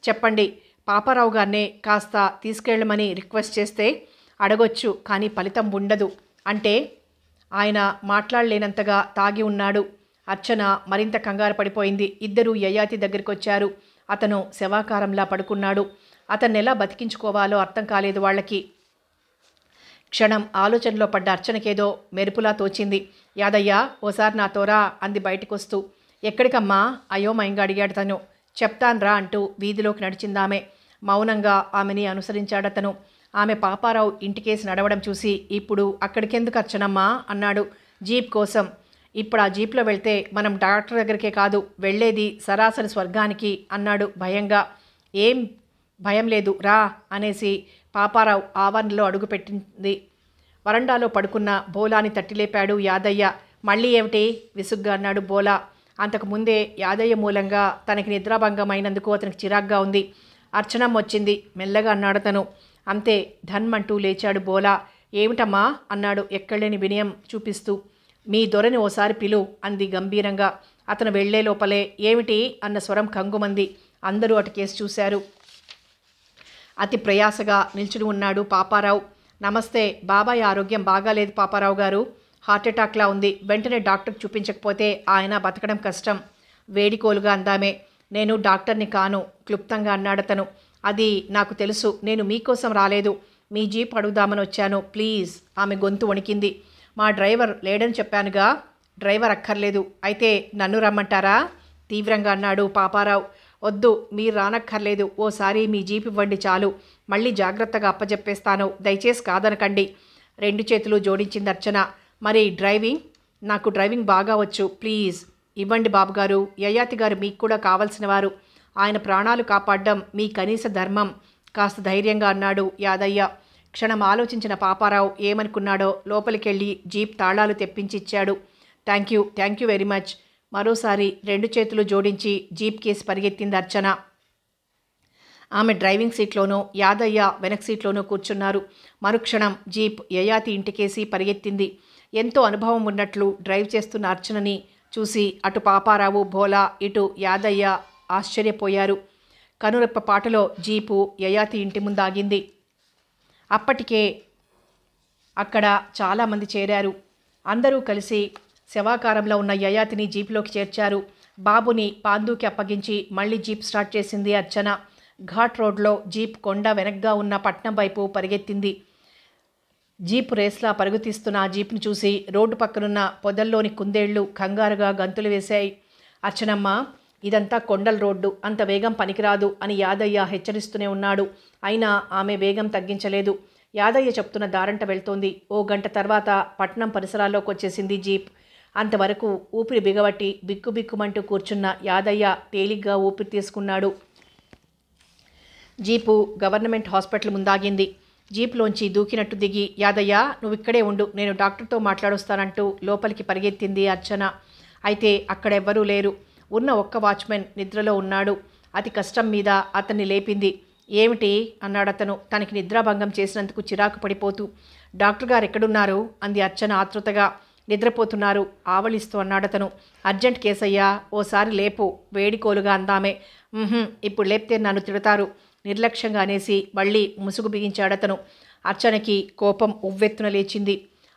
చెప్పండి, పాపారావు గారినే కాస్త తీసుకెళ్ళమని రిక్వెస్ట్ చేస్తే అడగొచ్చు, కానీ ఫలితం ఉండదు. అంటే ఆయన మాట్లాడలేనంతగా తాగి ఉన్నాడు. అర్చన మరింత కంగారు పడిపోయింది. ఇద్దరూ యయాతి దగ్గరికి వచ్చారు. అతను శవాకారంలా పడుకున్నాడు. అతన్ని ఎలా బతికించుకోవాలో అర్థం కాలేదు వాళ్ళకి. క్షణం ఆలోచనలో పడ్డ అర్చనకేదో మెరుపులా తోచింది. యాదయ్య ఓసారి నాతోరా అంది బయటకొస్తూ. ఎక్కడికమ్మా అయోమయంగా అడిగాడు తను. చెప్తాన్రా అంటూ వీధిలోకి నడిచిందామె. మౌనంగా ఆమెని అనుసరించాడతను. ఆమె పాపారావు ఇంటికేసి నడవడం చూసి ఇప్పుడు అక్కడికెందుకు అర్చనమ్మా అన్నాడు. జీప్ కోసం. ఇప్పుడు ఆ జీప్లో వెళ్తే మనం డాక్టర్ దగ్గరికే కాదు, వెళ్ళేది సరాసరి స్వర్గానికి అన్నాడు భయంగా. ఏం భయం లేదు రా అనేసి పాపారావు ఆవరణలో అడుగుపెట్టింది. వరండాలో పడుకున్న బోలాని తట్టిలేపాడు యాదయ్య. మళ్ళీ ఏమిటి విసుగ్గా అన్నాడు బోలా. అంతకుముందే యాదయ్య మూలంగా తనకి నిద్రాభంగమైనందుకు అతనికి చిరాగ్గా ఉంది. అర్చనమ్మ వచ్చింది మెల్లగా అన్నాడతను. అంతే ధన్మంటూ లేచాడు బోలా. ఏమిటమ్మా అన్నాడు ఎక్కడలేని వినయం చూపిస్తూ. మీ దొరని ఓసారి పిలు అంది గంభీరంగా. అతను వెళ్లే లోపలే ఏమిటి అన్న స్వరం కంగుమంది. అందరూ అటుకేసి చూశారు. అతి ప్రయాసగా నిల్చుని ఉన్నాడు పాపారావు. నమస్తే, బాబాయ్ ఆరోగ్యం బాగాలేదు పాపారావు గారు, హార్ట్అటాక్లా ఉంది, వెంటనే డాక్టర్కి చూపించకపోతే ఆయన బతకడం కష్టం వేడికోలుగా అందామే. నేను డాక్టర్ని కాను క్లుప్తంగా అన్నాడతను. అది నాకు తెలుసు, నేను మీకోసం రాలేదు, మీ జీప్ అడుగుదామని వచ్చాను ప్లీజ్. ఆమె గొంతు వణికింది. మా డ్రైవర్ లేడని చెప్పానుగా. డ్రైవర్ అక్కర్లేదు, అయితే నన్ను రమ్మంటారా తీవ్రంగా అన్నాడు పాపారావు. వద్దు, మీరు రానక్కర్లేదు, ఓసారి మీ జీప్ ఇవ్వండి చాలు, మళ్ళీ జాగ్రత్తగా అప్పచెప్పేస్తాను, దయచేసి కాదనకండి. 2 చేతులు జోడించింది అర్చన. మరి డ్రైవింగ్? నాకు డ్రైవింగ్ బాగా వచ్చు, ప్లీజ్ ఇవ్వండి బాబుగారు. యయాతి గారు మీకు కూడా కావలసిన వారు, ఆయన ప్రాణాలు కాపాడడం మీ కనీస ధర్మం కాస్త ధైర్యంగా అన్నాడు యాదయ్య. క్షణం ఆలోచించిన పాపారావు ఏమనుకున్నాడో లోపలికెళ్ళి జీప్ తాళాలు తెప్పించిచ్చాడు. Thank you very much. మరోసారి 2 చేతులు జోడించి జీప్ కేసి పరిగెత్తింది అర్చన. ఆమె డ్రైవింగ్ సీట్లోనూ యాదయ్య వెనక్ సీట్లోనూ కూర్చున్నారు. మరుక్షణం జీప్ యయాతి ఇంటికేసి పరిగెత్తింది. ఎంతో అనుభవం ఉన్నట్లు డ్రైవ్ చేస్తున్న అర్చనని చూసి అటు పాపారావు భోలా ఇటు యాదయ్య ఆశ్చర్యపోయారు. కనురెప్ప పాటలో జీపు యయాతి ఇంటి ముందు ఆగింది. అప్పటికే అక్కడ చాలామంది చేరారు. అందరూ కలిసి శవాకారంలో ఉన్న యయాతిని జీపులోకి చేర్చారు. బాబుని పాందుకి అప్పగించి మళ్ళీ జీప్ స్టార్ట్ చేసింది అర్చన. ఘాట్ రోడ్లో జీప్ కొండ వెనక్గా ఉన్న పట్నం వైపు పరిగెత్తింది. జీపు రేస్లా పరుగుతీస్తున్న ఆ జీప్ను చూసి రోడ్డు పక్కనున్న పొదల్లోని కుందేళ్లు కంగారుగా గంతులు వేశాయి. అర్చనమ్మ, ఇదంతా కొండల రోడ్డు, అంత వేగం పనికిరాదు అని యాదయ్య హెచ్చరిస్తూనే ఉన్నాడు. అయినా ఆమె వేగం తగ్గించలేదు. యాదయ్య చెప్తున్న దారంట వెళ్తోంది. ఓ గంట తర్వాత పట్నం పరిసరాల్లోకి వచ్చేసింది జీప్. అంతవరకు ఊపిరి బిగబట్టి బిక్కుబిక్కుమంటూ కూర్చున్న యాదయ్య తేలిగ్గా ఊపిరి తీసుకున్నాడు. జీపు గవర్నమెంట్ హాస్పిటల్ ముందాగింది. జీప్లోంచి దూకినట్టు దిగి, యాదయ్య నువ్వు ఇక్కడే ఉండు, నేను డాక్టర్తో మాట్లాడొస్తానంటూ లోపలికి పరిగెత్తింది అర్చన. అయితే అక్కడెవ్వరూ లేరు. ఉన్న ఒక్క వాచ్మెన్ నిద్రలో ఉన్నాడు. అతి కష్టం మీద అతన్ని లేపింది. ఏమిటి అన్నాడతను తనకి నిద్రాభంగం చేసినందుకు చిరాకు పడిపోతూ. డాక్టర్ గారు ఎక్కడున్నారు అంది అర్చన ఆతృతగా. నిద్రపోతున్నారు ఆవలిస్తూ అన్నాడతను. అర్జెంట్ కేసయ్యా, ఓసారి లేపు వేడికోలుగా అందామే. ఇప్పుడు లేపితే నన్ను తిడతారు నిర్లక్ష్యంగా అనేసి మళ్ళీ ముసుగు బిగించాడతను. అర్చనకి కోపం ఉవ్వెత్తున లేచింది.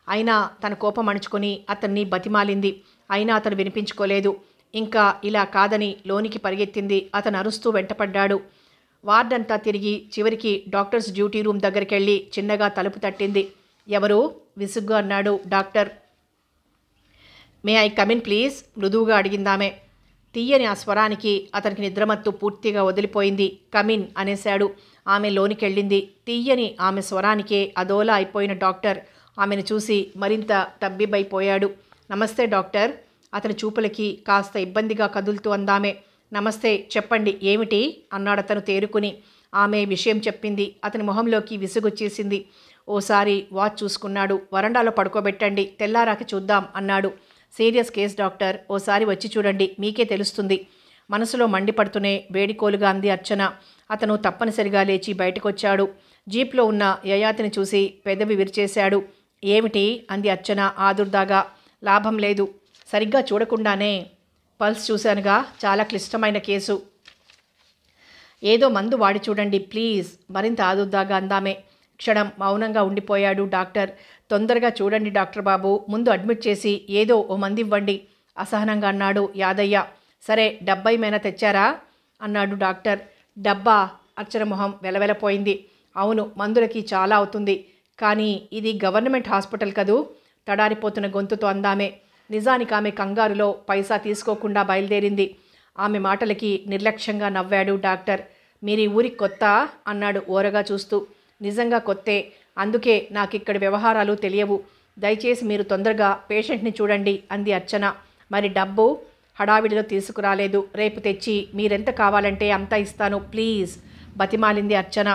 అయినా తన కోపం అణుచుకొని అతన్ని బతిమాలింది. అయినా అతను వినిపించుకోలేదు. ఇంకా ఇలా కాదని లోనికి పరిగెత్తింది. అతను అరుస్తూ వెంటపడ్డాడు. వార్డంతా తిరిగి చివరికి డాక్టర్స్ డ్యూటీ రూమ్ దగ్గరికి వెళ్ళి చిన్నగా తలుపు తట్టింది. ఎవరు విసుగ్గా అన్నాడు doctor. May I come in please మృదువుగా అడిగిందామె. తీయని ఆ స్వరానికి అతనికి నిద్రమత్తు పూర్తిగా వదిలిపోయింది. కమిన్ అనేశాడు. ఆమె లోనికెళ్ళింది. తీయని ఆమె స్వరానికే అదోలా అయిపోయిన డాక్టర్ ఆమెను చూసి మరింత తబ్బిబ్బైపోయాడు. నమస్తే డాక్టర్. అతని చూపులకి కాస్త ఇబ్బందిగా కదులుతూ అందామె. నమస్తే, చెప్పండి ఏమిటి అన్నాడతను తేరుకుని. ఆమె విషయం చెప్పింది. అతని మొహంలోకి విసుగొచ్చేసింది. ఓసారి వాచ్ చూసుకున్నాడు. వరండాలో పడుకోబెట్టండి, తెల్లారాక చూద్దాం అన్నాడు. సీరియస్ కేస్ డాక్టర్, ఓసారి వచ్చి చూడండి, మీకే తెలుస్తుంది. మనసులో మండిపడుతూనే వేడికోలుగా అంది అర్చన. అతను తప్పనిసరిగా లేచి బయటకొచ్చాడు. జీప్లో ఉన్న యయాతిని చూసి పెదవి విరిచేశాడు. ఏమిటి అంది అర్చన ఆదుర్దాగా. లాభం లేదు, సరిగ్గా చూడకుండానే పల్స్ చూశానుగా, చాలా క్లిష్టమైన కేసు. ఏదో మందు వాడి చూడండి ప్లీజ్ మరింత ఆదుర్దాగా అందామే. క్షణం మౌనంగా ఉండిపోయాడు డాక్టర్. తొందరగా చూడండి డాక్టర్ బాబు, ముందు అడ్మిట్ చేసి ఏదో ఓ మందు ఇవ్వండి అసహనంగా అన్నాడు యాదయ్య. సరే, డబ్బా ఏమైనా తెచ్చారా అన్నాడు డాక్టర్. డబ్బా? అర్చన మొహం వెలవెలపోయింది. అవును, మందులకి చాలా అవుతుంది, కానీ ఇది గవర్నమెంట్ హాస్పిటల్ కదూ తడారిపోతున్న గొంతుతో అందామే. నిజానికి ఆమె కంగారులో పైసా తీసుకోకుండా బయలుదేరింది. ఆమె మాటలకి నిర్లక్ష్యంగా నవ్వాడు డాక్టర్. మీరు ఈ ఊరికి కొత్త అన్నాడు ఓరగా చూస్తూ. నిజంగా కొత్తే, అందుకే నాకిక్కడి వ్యవహారాలు తెలియవు. దయచేసి మీరు తొందరగా పేషెంట్ని చూడండి అంది అర్చన. మరి డబ్బు? హడావిడిలో తీసుకురాలేదు, రేపు తెచ్చి మీరెంత కావాలంటే అంతా ఇస్తాను ప్లీజ్ బతిమాలింది అర్చన.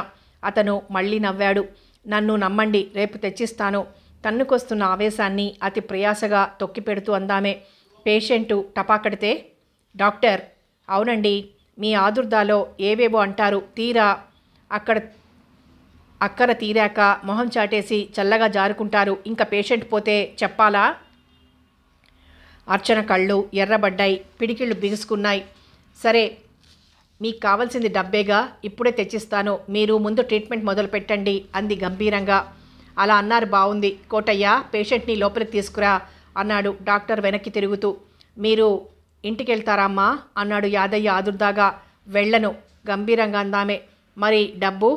అతను మళ్ళీ నవ్వాడు. నన్ను నమ్మండి, రేపు తెచ్చిస్తాను. తన్నుకొస్తున్న ఆవేశాన్ని అతి ప్రయాసగా తొక్కిపెడుతూ అందామే. పేషెంటు టపాకడితే, డాక్టర్ అవునండి, మీ ఆదుర్దాలో ఏవేవో అంటారు, తీరా అక్కర తీరాక మొహం చాటేసి చల్లగా జారుకుంటారు. ఇంకా పేషెంట్ పోతే చెప్పాలా? అర్చన కళ్ళు ఎర్రబడ్డాయి, పిడికిళ్ళు బిగుసుకున్నాయి. సరే, మీకు కావాల్సింది డబ్బేగా, ఇప్పుడే తెచ్చిస్తాను, మీరు ముందు ట్రీట్మెంట్ మొదలు పెట్టండి అంది గంభీరంగా. అలా అన్నారు బాగుంది. కోటయ్య, పేషెంట్ని లోపలికి తీసుకురా అన్నాడు డాక్టర్ వెనక్కి తిరుగుతూ. మీరు ఇంటికి వెళ్తారమ్మా అన్నాడు యాదయ్య ఆదుర్దాగా. వెళ్ళను గంభీరంగా అందామే. మరి డబ్బు?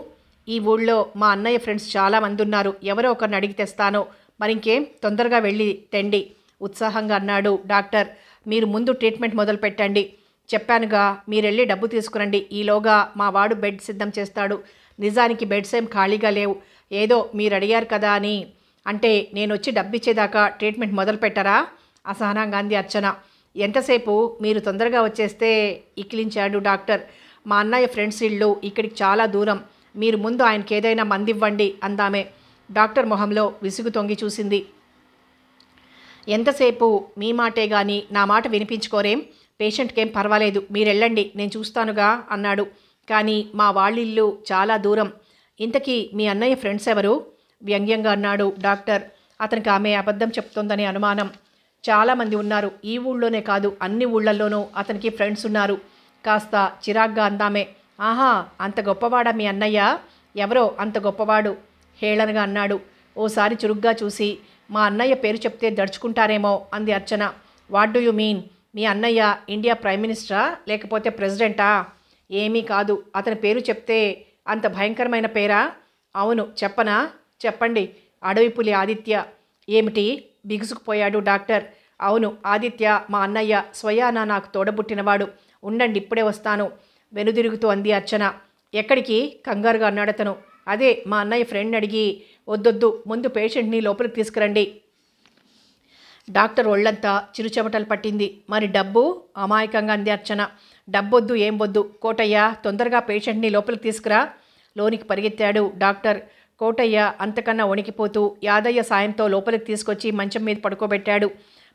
ఈ ఊళ్ళో మా అన్నయ్య ఫ్రెండ్స్ చాలామంది ఉన్నారు, ఎవరో ఒకరిని అడిగి తెస్తాను. మరింకేం, తొందరగా వెళ్ళి తెండి ఉత్సాహంగా అన్నాడు డాక్టర్. మీరు ముందు ట్రీట్మెంట్ మొదలు పెట్టండి. చెప్పానుగా, మీరెళ్ళి డబ్బు తీసుకురండి. ఈలోగా మా వాడు బెడ్ సిద్ధం చేస్తాడు. నిజానికి బెడ్స్ ఏం ఖాళీగా లేవు, ఏదో మీరు అడిగారు కదా అని. అంటే నేను వచ్చి డబ్బిచ్చేదాకా ట్రీట్మెంట్ మొదలు పెట్టరా అసహనంగా అంది అర్చన. ఎంతసేపు, మీరు తొందరగా వచ్చేస్తే ఇక్కిలించాడు డాక్టర్. మా అన్నయ్య ఫ్రెండ్స్ ఇళ్ళు ఇక్కడికి చాలా దూరం, మీరు ముందు ఆయనకి ఏదైనా మందివ్వండి అందామే. డాక్టర్ మొహంలో విసుగు తొంగి చూసింది. ఎంతసేపు మీ మాటే గాని నా మాట వినిపించుకోరేం? పేషెంట్కేం పర్వాలేదు, మీరెళ్ళండి, నేను చూస్తానుగా అన్నాడు. కానీ మా వాళ్ళిల్లు చాలా దూరం. ఇంతకీ మీ అన్నయ్య ఫ్రెండ్స్ ఎవరు వ్యంగ్యంగా అన్నాడు డాక్టర్. అతనికి ఆమె అబద్ధం చెప్తోందని అనుమానం. చాలామంది ఉన్నారు, ఈ ఊళ్ళోనే కాదు అన్ని ఊళ్ళల్లోనూ అతనికి ఫ్రెండ్స్ ఉన్నారు కాస్త చిరాగ్గా అందామే. ఆహా, అంత గొప్పవాడా మీ అన్నయ్య? ఎవరో అంత గొప్పవాడు హేళనగా అన్నాడు. ఓసారి చురుగ్గా చూసి, మా అన్నయ్య పేరు చెప్తే దడుచుకుంటారేమో అంది Archana. What do you mean? మీ అన్నయ్య ఇండియా ప్రైమ్ మినిస్టరా లేకపోతే ప్రెసిడెంటా? ఏమీ కాదు. అతని పేరు చెప్తే అంత భయంకరమైన పేరా? అవును, చెప్పనా? చెప్పండి. అడవి పులి ఆదిత్య. ఏమిటి? బిగుసుకుపోయాడు డాక్టర్. అవును, ఆదిత్య మా అన్నయ్య, స్వయానా నాకు తోడబుట్టినవాడు. ఉండండి, ఇప్పుడే వస్తాను వెనుదిరుగుతూ అంది అర్చన. ఎక్కడికి? కంగారుగా అన్నాడతను. అదే మా అన్నయ్య ఫ్రెండ్ అడిగి. వద్దొద్దు, ముందు పేషెంట్ని లోపలికి తీసుకురండి. డాక్టర్ ఒళ్ళంతా చిరుచెమటలు పట్టింది. మరి డబ్బు? అమాయకంగా అంది అర్చన. డబ్బొద్దు, ఏం వద్దు. కోటయ్య, తొందరగా పేషెంట్ని లోపలికి తీసుకురా. లోనికి పరిగెత్తాడు డాక్టర్. కోటయ్య అంతకన్నా వణికిపోతూ యాదయ్య సాయంతో లోపలికి తీసుకొచ్చి మంచం మీద పడుకోబెట్టాడు.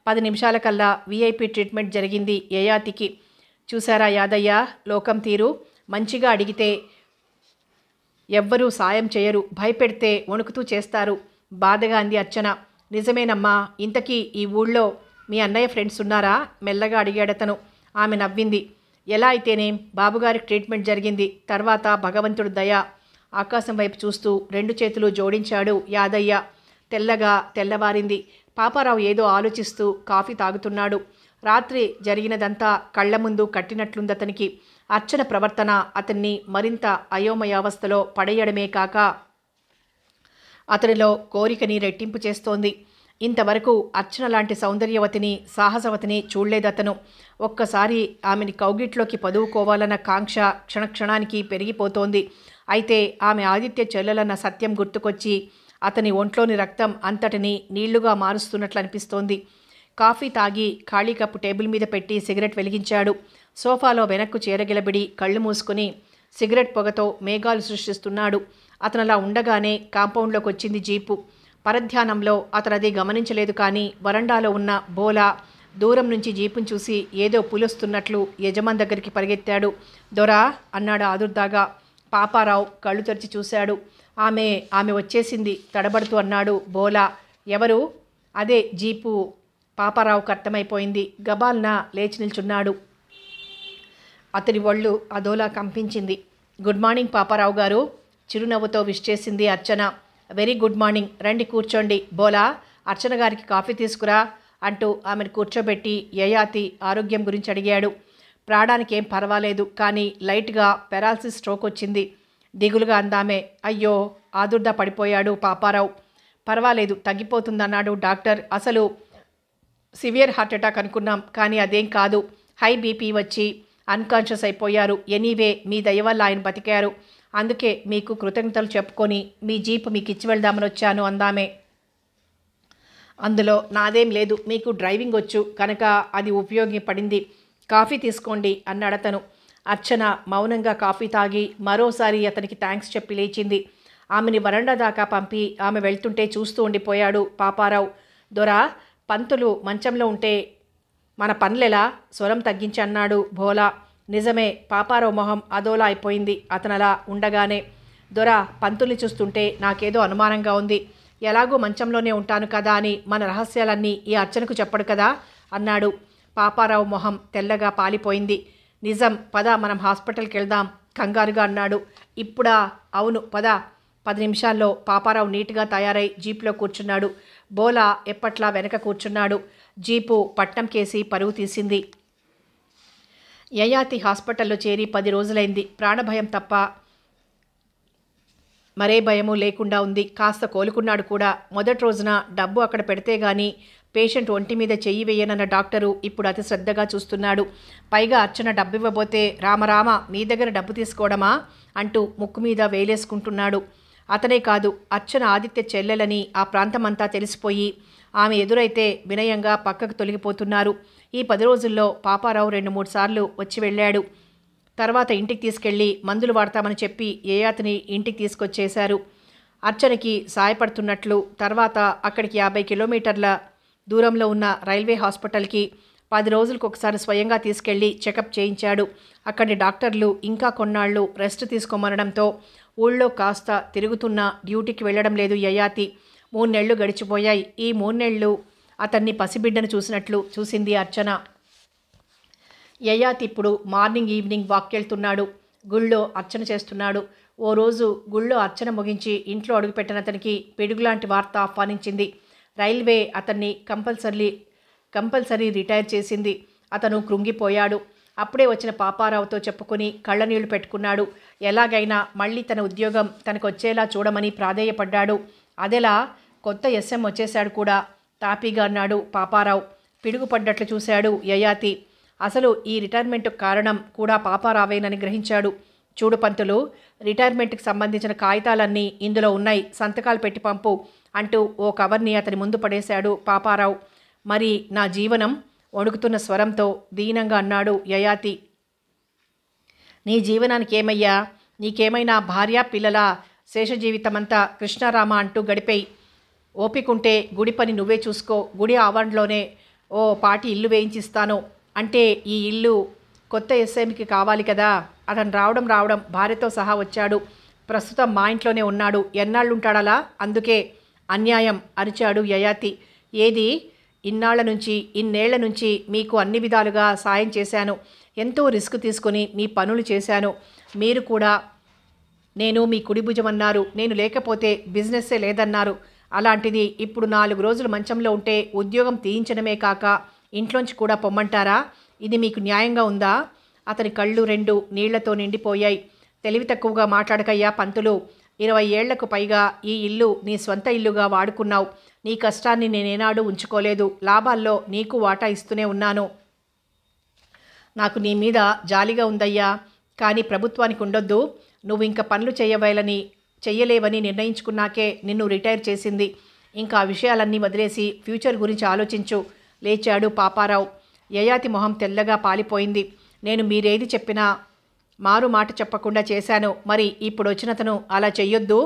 10 నిమిషాల కల్లా వీఐపీ ట్రీట్మెంట్ జరిగింది యయాతికి. చూశారా యాదయ్య లోకం తీరు? మంచిగా అడిగితే ఎవ్వరూ సాయం చేయరు, భయపెడితే వణుకుతూ చేస్తారు బాధగా అంది అర్చన. నిజమేనమ్మా. ఇంతకీ ఈ ఊళ్ళో మీ అన్నయ్య ఫ్రెండ్స్ ఉన్నారా? మెల్లగా అడిగాడతను. ఆమె నవ్వింది. ఎలా అయితేనేం బాబుగారికి ట్రీట్మెంట్ జరిగింది. తర్వాత భగవంతుడు దయ. ఆకాశం వైపు చూస్తూ 2 చేతులు జోడించాడు యాదయ్య. తెల్లగా తెల్లవారింది. పాపారావు ఏదో ఆలోచిస్తూ కాఫీ తాగుతున్నాడు. రాత్రి జరిగినదంతా కళ్ల ముందు కట్టినట్లుంది అతనికి. అర్చన ప్రవర్తన అతన్ని మరింత అయోమయావస్థలో పడేయడమే కాక అతనిలో కోరికని రెట్టింపు చేస్తోంది. ఇంతవరకు అర్చన లాంటి సౌందర్యవతిని, సాహసవతిని చూడలేదతను. ఒక్కసారి ఆమెని కౌగిట్లోకి పదువుకోవాలన్న కాంక్ష క్షణక్షణానికి పెరిగిపోతోంది. అయితే ఆమె ఆదిత్య చెల్లెలన్న సత్యం గుర్తుకొచ్చి అతని ఒంట్లోని రక్తం అంతటిని నీళ్లుగా మారుస్తున్నట్లు అనిపిస్తోంది. కాఫీ తాగి ఖాళీ కప్పు టేబుల్ మీద పెట్టి సిగరెట్ వెలిగించాడు. సోఫాలో వెనక్కు చేరగిలబడి కళ్ళు మూసుకుని సిగరెట్ పొగతో మేఘాలు సృష్టిస్తున్నాడు. అతనలా ఉండగానే కాంపౌండ్లోకి వచ్చింది జీపు. పరధ్యానంలో అతనది గమనించలేదు. కానీ వరండాలో ఉన్న బోలా దూరం నుంచి జీపును చూసి ఏదో పులుస్తున్నట్లు యజమాన్ దగ్గరికి పరిగెత్తాడు. దొరా అన్నాడు ఆదుర్దాగా. పాపారావు కళ్ళు తెరిచి చూశాడు. ఆమె వచ్చేసింది తడబడుతూ అన్నాడు బోలా. ఎవరు? అదే జీపు. పాపారావుకు అర్థమైపోయింది. గబాల్న లేచి నిల్చున్నాడు. అతని ఒళ్ళు అదోలా కంపించింది. గుడ్ మార్నింగ్ పాపారావు గారు, చిరునవ్వుతో విష్ చేసింది అర్చన. వెరీ గుడ్ మార్నింగ్, రండి కూర్చోండి. బోలా, అర్చన గారికి కాఫీ తీసుకురా అంటూ ఆమెను కూర్చోబెట్టి యయాతి ఆరోగ్యం గురించి అడిగాడు. ప్రాణానికి ఏం పర్వాలేదు, కానీ లైట్గా పెరాలసిస్ స్ట్రోక్ వచ్చింది దిగులుగా అందామే. అయ్యో, ఆదుర్దా పడిపోయాడు పాపారావు. పర్వాలేదు, తగ్గిపోతుందన్నాడు డాక్టర్. అసలు సివియర్ హార్ట్అటాక్ అనుకున్నాం, కానీ అదేం కాదు. హై బీపీ వచ్చి అన్కాన్షియస్ అయిపోయారు. ఎనీవే మీ దయ వల్ల ఆయన బతికారు. అందుకే మీకు కృతజ్ఞతలు చెప్పుకొని మీ జీప్ మీకు ఇచ్చి వెళ్దామని వచ్చాను అందామే. అందులో నాదేం లేదు, మీకు డ్రైవింగ్ వచ్చు కనుక అది ఉపయోగపడింది. కాఫీ తీసుకోండి అన్నాడతను. అర్చన మౌనంగా కాఫీ తాగి మరోసారి అతనికి థ్యాంక్స్ చెప్పి లేచింది. ఆమెని వరండా దాకా పంపి ఆమె వెళ్తుంటే చూస్తూ ఉండిపోయాడు పాపారావు. దొరా, పంతులు మంచంలో ఉంటే మన పనులెలా? స్వరం తగ్గించి అన్నాడు భోలా. నిజమే, పాపారావు మొహం అదోలా అయిపోయింది అతనలా ఉండగానే. దొరా, పంతుల్ని చూస్తుంటే నాకేదో అనుమానంగా ఉంది. ఎలాగూ మంచంలోనే ఉంటాను కదా అని మన రహస్యాలన్నీ ఈ అర్చనకు చెప్పడు కదా అన్నాడు. పాపారావు మొహం తెల్లగా పాలిపోయింది. నిజం, పద మనం హాస్పిటల్కి వెళ్దాం కంగారుగా అన్నాడు. ఇప్పుడా? అవును పద. 10 నిమిషాల్లో పాపారావు నీట్గా తయారై జీప్లో కూర్చున్నాడు. బోలా ఎప్పట్లా వెనక కూర్చున్నాడు. జీపు పట్నం కేసి పరుగు తీసింది. యయాతి హాస్పిటల్లో చేరి 10 రోజులైంది. ప్రాణభయం తప్ప మరే భయము లేకుండా ఉంది. కాస్త కోలుకున్నాడు కూడా. మొదటి రోజున డబ్బు అక్కడ పెడితే గానీ పేషెంట్ ఒంటి మీద చెయ్యి వేయనన్న డాక్టరు ఇప్పుడు అతి శ్రద్ధగా చూస్తున్నాడు. పైగా అర్చన డబ్బు ఇవ్వబోతే రామరామ నీ దగ్గర డబ్బు తీసుకోవడమా అంటూ ముక్కు మీద వేలేసుకుంటున్నాడు. అతనే కాదు, అర్చన ఆదిత్య చెల్లెలని ఆ ప్రాంతమంతా తెలిసిపోయి ఆమె ఎదురైతే వినయంగా పక్కకు తొలగిపోతున్నారు. ఈ 10 రోజుల్లో పాపారావు 2-3 సార్లు వచ్చి వెళ్ళాడు. తర్వాత ఇంటికి తీసుకెళ్లి మందులు వాడతామని చెప్పి యయాతిని ఇంటికి తీసుకొచ్చేశారు. అర్చనకి సాయపడుతున్నట్లు తర్వాత అక్కడికి 50 కిలోమీటర్ల దూరంలో ఉన్న రైల్వే హాస్పిటల్కి 10 రోజులకు ఒకసారి స్వయంగా తీసుకెళ్లి చెకప్ చేయించాడు. అక్కడి డాక్టర్లు ఇంకా కొన్నాళ్లు రెస్ట్ తీసుకోమనడంతో ఊళ్ళో కాస్త తిరుగుతున్న డ్యూటీకి వెళ్ళడం లేదు యయాతి. 3 నెలలు గడిచిపోయాయి. ఈ 3 నెలలు అతన్ని పసిబిడ్డను చూసినట్లు చూసింది అర్చన. యయాతి ఇప్పుడు మార్నింగ్ ఈవినింగ్ వాక్కెళ్తున్నాడు. గుళ్ళో అర్చన చేస్తున్నాడు. ఓ రోజు గుళ్ళో అర్చన ముగించి ఇంట్లో అడుగుపెట్టిన అతనికి పిడుగులాంటి వార్త ఆహ్వానించింది. రైల్వే అతన్ని కంపల్సరీ రిటైర్ చేసింది. అతను కృంగిపోయాడు. అప్పుడే వచ్చిన పాపారావుతో చెప్పుకొని కళ్ళనీళ్లు పెట్టుకున్నాడు. ఎలాగైనా మళ్ళీ తన ఉద్యోగం తనకు వచ్చేలా చూడమని ప్రాధేయపడ్డాడు. అదెలా, కొత్త ఎస్ఎం వచ్చేశాడు కూడా, తాపీగా అన్నాడు పాపారావు. పిడుగుపడ్డట్లు చూశాడు యయాతి. అసలు ఈ రిటైర్మెంట్కు కారణం కూడా పాపారావేనని గ్రహించాడు. చూడు పంతులు, రిటైర్మెంట్కి సంబంధించిన కాగితాలన్నీ ఇందులో ఉన్నాయి, సంతకాలు పెట్టి పంపు అంటూ ఓ కవర్ని అతని ముందు పడేశాడు పాపారావు. మరి నా జీవనం, వణుకుతున్న స్వరంతో దీనంగా అన్నాడు యయాతి. నీ జీవనానికి ఏమయ్యా? నీకేమైనా భార్య పిల్లలా? శేష జీవితమంతా కృష్ణారామ అంటూ గడిపేయి. ఓపికంటే గుడి పని నువ్వే చూసుకో. గుడి ఆవరణలోనే ఓ పాటి ఇల్లు వేయించిస్తాను. అంటే ఈ ఇల్లు కొత్త ఎస్ఐకి కావాలి కదా. అతను రావడం భార్యతో సహా వచ్చాడు. ప్రస్తుతం మా ఇంట్లోనే ఉన్నాడు. ఎన్నాళ్ళుంటాడలా? అందుకే అన్యాయం అరిచాడు యయాతి. ఏది? ఇన్నేళ్ల నుంచి మీకు అన్ని విధాలుగా సాయం చేశాను. ఎంతో రిస్క్ తీసుకుని మీ పనులు చేశాను. మీరు కూడా నేను మీ కుడి భుజమన్నారు. నేను లేకపోతే బిజినెస్సే లేదన్నారు. అలాంటిది ఇప్పుడు 4 రోజులు మంచంలో ఉంటే ఉద్యోగం తీయించడమే కాక ఇంట్లోంచి కూడా పొమ్మంటారా? ఇది మీకు న్యాయంగా ఉందా? అతని కళ్ళు 2 నీళ్లతో నిండిపోయాయి. తెలివి తక్కువగా మాట్లాడకయ్యా పంతులు. 20 ఏళ్లకు పైగా ఈ ఇల్లు నీ స్వంత ఇల్లుగా వాడుకున్నావు. నీ కష్టాన్ని నేనేనాడు ఉంచుకోలేదు. లాభాల్లో నీకు వాటా ఇస్తూనే ఉన్నాను. నాకు నీ మీద జాలిగా ఉందయ్యా. కానీ ప్రభుత్వానికి ఉండొద్దు. నువ్వు ఇంక పనులు చెయ్యలేవని నిర్ణయించుకున్నాకే నిన్ను రిటైర్ చేసింది. ఇంకా ఆ విషయాలన్నీ వదిలేసి ఫ్యూచర్ గురించి ఆలోచించు. లేచాడు పాపారావు. యయాతి మొహం తెల్లగా పాలిపోయింది. నేను మీరేది చెప్పినా మారు మాట చెప్పకుండా చేశాను. మరి ఇప్పుడు వచ్చినతను అలా చెయ్యొద్దు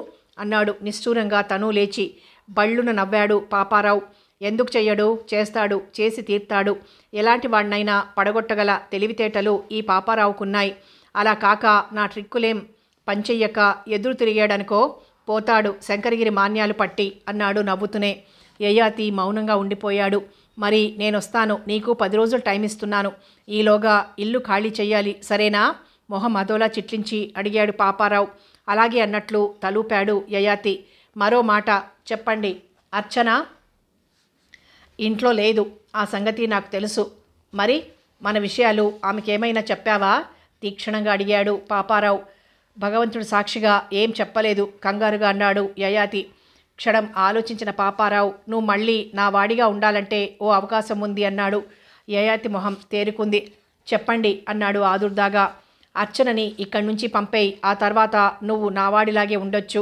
అన్నాడు నిష్ఠూరంగా తను లేచి. బళ్ళున నవ్వాడు పాపారావు. ఎందుకు చెయ్యడు? చేస్తాడు, చేసి తీర్తాడు. ఎలాంటి వాడినైనా పడగొట్టగల తెలివితేటలు ఈ పాపారావుకున్నాయి. అలా కాక నా ట్రిక్కులేం పంచెయ్యక ఎదురు తిరిగాడనుకో, పోతాడు శంకరగిరి మాన్యాలు పట్టి అన్నాడు నవ్వుతూనే. యయాతి మౌనంగా ఉండిపోయాడు. మరి నేనొస్తాను. నీకు 10 రోజులు టైం ఇస్తున్నాను. ఈలోగా ఇల్లు ఖాళీ చెయ్యాలి, సరేనా? మొహం అదోలా చిట్లించి అడిగాడు పాపారావు. అలాగే అన్నట్లు తలూపాడు యయాతి. మరో మాట చెప్పండి. అర్చన ఇంట్లో లేదు. ఆ సంగతి నాకు తెలుసు. మరి మన విషయాలు ఆమెకేమైనా చెప్పావా? తీక్షణంగా అడిగాడు పాపారావు. భగవంతుడు సాక్షిగా ఏం చెప్పలేదు కంగారుగా అన్నాడు యయాతి. క్షణం ఆలోచించిన పాపారావు, నువ్వు మళ్ళీ నా వాడిగా ఉండాలంటే ఓ అవకాశం ఉంది అన్నాడు. యయాతి మొహం తేరుకుంది. చెప్పండి అన్నాడు ఆదుర్దాగా. అర్చనని ఇక్కడి నుంచి పంపేయి. ఆ తర్వాత నువ్వు నావాడిలాగే ఉండొచ్చు.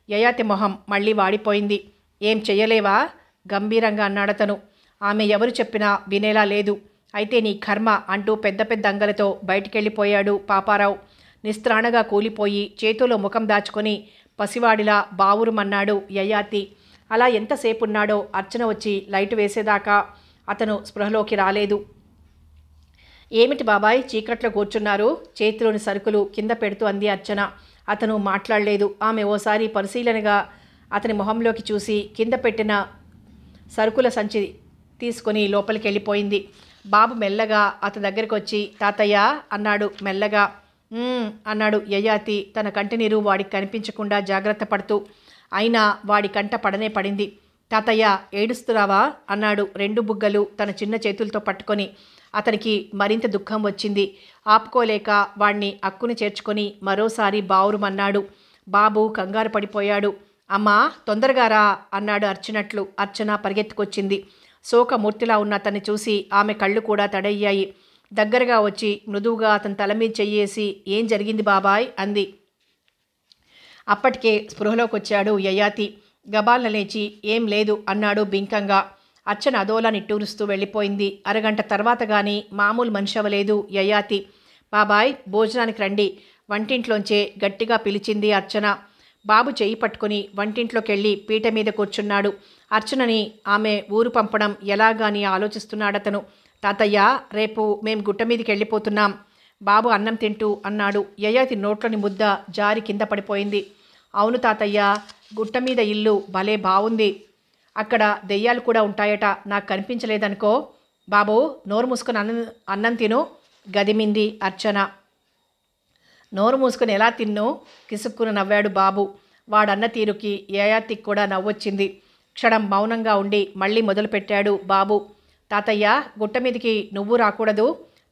యయాతి మొహం మళ్ళీ వాడిపోయింది. ఏం చెయ్యలేవా? గంభీరంగా అన్నాడతను. ఆమె ఎవరు చెప్పినా వినేలా లేదు. అయితే నీ కర్మ అంటూ పెద్ద పెద్ద అంగలతో బయటికెళ్ళిపోయాడు పాపారావు. నిస్త్రాణగా కూలిపోయి చేతిలో ముఖం దాచుకొని పసివాడిలా బావురుమన్నాడు యయాతి. అలా ఎంతసేపున్నాడో అర్చన వచ్చి లైటు వేసేదాకా అతను స్పృహలోకి రాలేదు. ఏమిటి బాబాయ్ చీకట్లో కూర్చున్నారు? చేతిలోని సరుకులు కింద పెడుతూ అంది అర్చన. అతను మాట్లాడలేదు. ఆమె ఓసారి పరిశీలనగా అతని మొహంలోకి చూసి కింద పెట్టిన సరుకుల సంచి తీసుకొని లోపలికి వెళ్ళిపోయింది. బాబు మెల్లగా అతని దగ్గరికి వచ్చి తాతయ్య అన్నాడు మెల్లగా. అన్నాడు యయాతి తన కంటి నీరు వాడికి కనిపించకుండా జాగ్రత్త పడుతూ. అయినా వాడి కంట పడనే పడింది. తాతయ్య ఏడుస్తున్నావా అన్నాడు 2 బుగ్గలు తన చిన్న చేతులతో పట్టుకొని. అతనికి మరింత దుఃఖం వచ్చింది. ఆపుకోలేక వాణ్ణి అక్కుని చేర్చుకొని మరోసారి బావురుమన్నాడు. బాబు కంగారు పడిపోయాడు. అమ్మా తొందరగా రా అన్నాడు అర్చినట్లు. అర్చన పరిగెత్తుకొచ్చింది. శోకమూర్తిలా ఉన్న అతన్ని చూసి ఆమె కళ్ళు కూడా తడయ్యాయి. దగ్గరగా వచ్చి మృదువుగా అతని తల మీద చెయ్యేసి ఏం జరిగింది బాబాయ్ అంది. అప్పటికే స్పృహలోకి వచ్చాడు యయాతి. గబాల్న లేచి ఏం లేదు అన్నాడు బింకంగా. అర్చన అదోలా నిట్టూరుస్తూ వెళ్ళిపోయింది. అరగంట తర్వాత గాని మామూలు మనిషి అవ్వలేదు యయాతి. బాబాయ్ భోజనానికి రండి వంటింట్లోంచే గట్టిగా పిలిచింది అర్చన. బాబు చెయ్యి పట్టుకుని వంటింట్లోకెళ్ళి పీట మీద కూర్చున్నాడు. అర్చనని ఆమె ఊరు పంపడం ఎలాగాని ఆలోచిస్తున్నాడతను. తాతయ్య రేపు మేం గుట్ట మీదకి వెళ్ళిపోతున్నాం. బాబు అన్నం తింటూ అన్నాడు. యయాతి నోట్లోని ముద్ద జారి కింద పడిపోయింది. అవును తాతయ్య, గుట్ట మీద ఇల్లు భలే బాగుంది. అక్కడ దెయ్యాలు కూడా ఉంటాయట, నాకు కనిపించలేదనుకో. బాబు నోరు మూసుకొని అన్నం తిను గదిమింది అర్చన. నోరు మూసుకుని ఎలా తిన్నో కిసుక్కున నవ్వాడు బాబు. వాడన్న తీరుకి యయాతికి కూడా నవ్వొచ్చింది. క్షణం మౌనంగా ఉండి మళ్ళీ మొదలుపెట్టాడు బాబు. తాతయ్య, గుట్ట మీదికి నువ్వు రాకూడదు.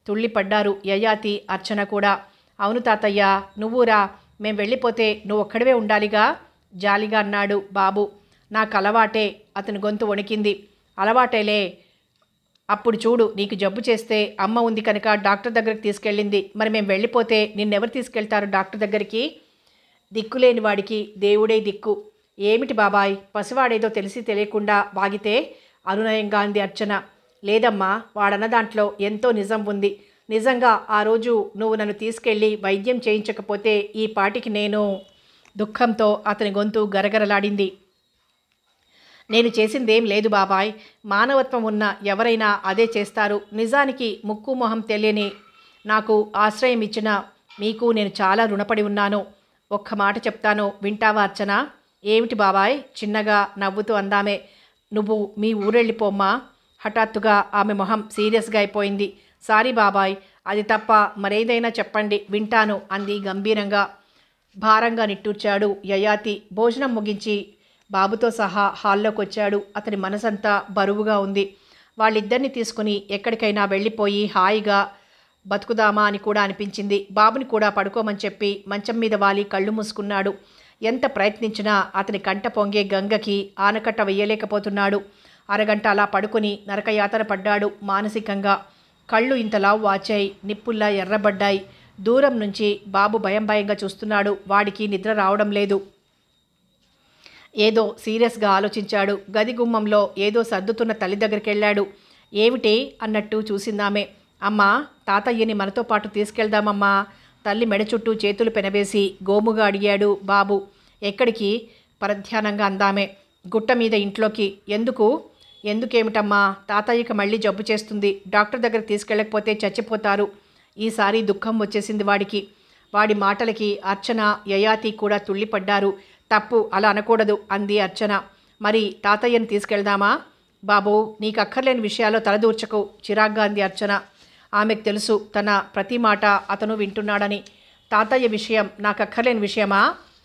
తుళ్ళిపడ్డారు యయాతి, అర్చన కూడా. అవును తాతయ్య, నువ్వురా, మేం వెళ్ళిపోతే నువ్వు ఒక్కడివే ఉండాలిగా జాలిగా అన్నాడు బాబు. నాకు అలవాటే. అతని గొంతు వణికింది. అలవాటేలే. అప్పుడు చూడు, నీకు జబ్బు చేస్తే అమ్మ ఉంది కనుక డాక్టర్ దగ్గరికి తీసుకెళ్ళింది. మరి మేము వెళ్ళిపోతే నిన్నెవరు తీసుకెళ్తారు డాక్టర్ దగ్గరికి? దిక్కులేని వాడికి దేవుడే దిక్కు. ఏమిటి బాబాయ్, పసివాడేదో తెలిసి తెలియకుండా వాగితే అనునయంగా అంది అర్చన. లేదమ్మా, వాడన్న దాంట్లో ఎంతో నిజం ఉంది. నిజంగా ఆ రోజు నువ్వు నన్ను తీసుకెళ్ళి వైద్యం చేయించకపోతే ఈ పాటికి నేను... దుఃఖంతో అతని గొంతు గరగరలాడింది. నేను చేసిందేం లేదు బాబాయ్. మానవత్వం ఉన్న ఎవరైనా అదే చేస్తారు. నిజానికి ముక్కు మొహం తెలియని నాకు ఆశ్రయం ఇచ్చిన మీకు నేను చాలా రుణపడి ఉన్నాను. ఒక్క మాట చెప్తాను, వింటావా అర్చన? ఏమిటి బాబాయ్, చిన్నగా నవ్వుతూ అందామే. నువ్వు మీ ఊరెళ్ళిపోమ్మా. హఠాత్తుగా ఆమె మొహం సీరియస్గా అయిపోయింది. సారీ బాబాయ్, అది తప్ప మరేదైనా చెప్పండి, వింటాను అంది గంభీరంగా. భారంగా నిట్టూర్చాడు యయాతి. భోజనం ముగించి బాబుతో సహా హాల్లోకి వచ్చాడు. అతని మనసంతా బరువుగా ఉంది. వాళ్ళిద్దరిని తీసుకుని ఎక్కడికైనా వెళ్ళిపోయి హాయిగా బతుకుదామా అని కూడా అనిపించింది. బాబుని కూడా పడుకోమని చెప్పి మంచం మీద వాలి కళ్ళు మూసుకున్నాడు. ఎంత ప్రయత్నించినా అతని కంట పొంగే గంగకి ఆనకట్ట వెయ్యలేకపోతున్నాడు. అరగంట అలా పడుకుని నరకయాతన పడ్డాడు మానసికంగా. కళ్ళు ఇంతలా వాచాయి, నిప్పుల్లా ఎర్రబడ్డాయి. దూరం నుంచి బాబు భయం భయంగా చూస్తున్నాడు. వాడికి నిద్ర రావడం లేదు. ఏదో సీరియస్గా ఆలోచించాడు. గది గుమ్మంలో ఏదో సర్దుతున్న తల్లి దగ్గరికి వెళ్ళాడు. ఏమిటి అన్నట్టు చూసిందామె. అమ్మా, తాతయ్యని మనతో పాటు తీసుకెళ్దామమ్మా. తల్లి మెడ చుట్టూ చేతులు పెనవేసి గోముగా అడిగాడు బాబు. ఎక్కడికి? పరధ్యానంగా అందామె. గుట్ట మీద ఇంట్లోకి. ఎందుకు? ఎందుకేమిటమ్మా, తాతయ్యకి మళ్ళీ జబ్బు చేస్తుంది. డాక్టర్ దగ్గర తీసుకెళ్ళకపోతే చచ్చిపోతారు. ఈసారి దుఃఖం వచ్చేసింది వాడికి. వాడి మాటలకి అర్చన, యయాతి కూడా తుళ్ళిపడ్డారు. తప్పు, అలా అనకూడదు అంది అర్చన. మరి తాతయ్యని తీసుకెళ్దామా? బాబు, నీకు అక్కర్లేని విషయాల్లో తలదూర్చకు చిరాగ్గా అంది అర్చన. ఆమెకు తెలుసు తన ప్రతి మాట అతను వింటున్నాడని. తాతయ్య విషయం నాకు అక్కర్లేని విషయమా?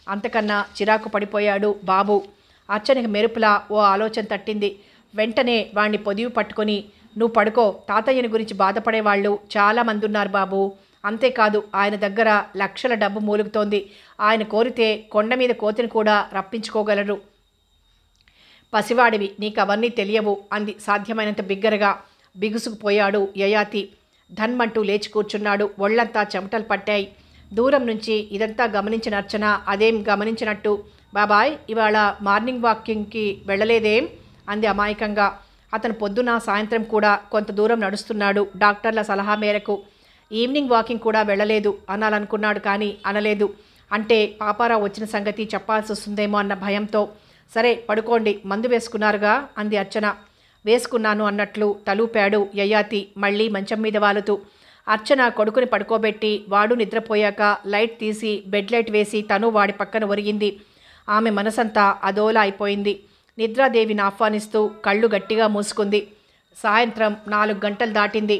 అంతకన్నా చిరాకు పడిపోయాడు బాబు. అర్చనకి మెరుపులా ఓ ఆలోచన తట్టింది. వెంటనే వాణ్ణి పొదివి పట్టుకొని, నువ్వు పడుకో, తాతయ్యని గురించి బాధపడేవాళ్ళు చాలామంది ఉన్నారు బాబు. అంతేకాదు, ఆయన దగ్గర లక్షల డబ్బు మూలుగుతోంది. ఆయన కోరితే కొండ మీద కోతిని కూడా రప్పించుకోగలరు. పసివాడివి, నీకు అవన్నీ తెలియవు అంది సాధ్యమైనంత బిగ్గరగా. బిగుసుకుపోయాడు యయాతి. ధన్మంటూ లేచి కూర్చున్నాడు. ఒళ్లంతా చెమటలు పట్టాయి. దూరం నుంచి ఇదంతా గమనించిన అర్చన అదేం గమనించినట్టు, బాబాయ్, ఇవాళ మార్నింగ్ వాకింగ్కి వెళ్ళలేదేం అంది అమాయకంగా. అతను పొద్దున సాయంత్రం కూడా కొంత దూరం నడుస్తున్నాడు డాక్టర్ల సలహా మేరకు. ఈవినింగ్ వాకింగ్ కూడా వెళ్ళలేదు అనాలనుకున్నాడు, కానీ అనలేదు. అంటే పాపారావు వచ్చిన సంగతి చెప్పాల్సి వస్తుందేమో అన్న భయంతో. సరే పడుకోండి, మందు వేసుకున్నారుగా అంది అర్చన. వేసుకున్నాను అన్నట్లు తలూపాడు యయాతి మళ్ళీ మంచం మీద వాలుతూ. అర్చన కొడుకుని పడుకోబెట్టి వాడు నిద్రపోయాక లైట్ తీసి బెడ్ లైట్ వేసి తను వాడి పక్కన ఒరిగింది. ఆమె మనసంతా అదోలా అయిపోయింది. నిద్రాదేవిని ఆహ్వానిస్తూ కళ్ళు గట్టిగా మూసుకుంది. సాయంత్రం 4 గంటలు దాటింది.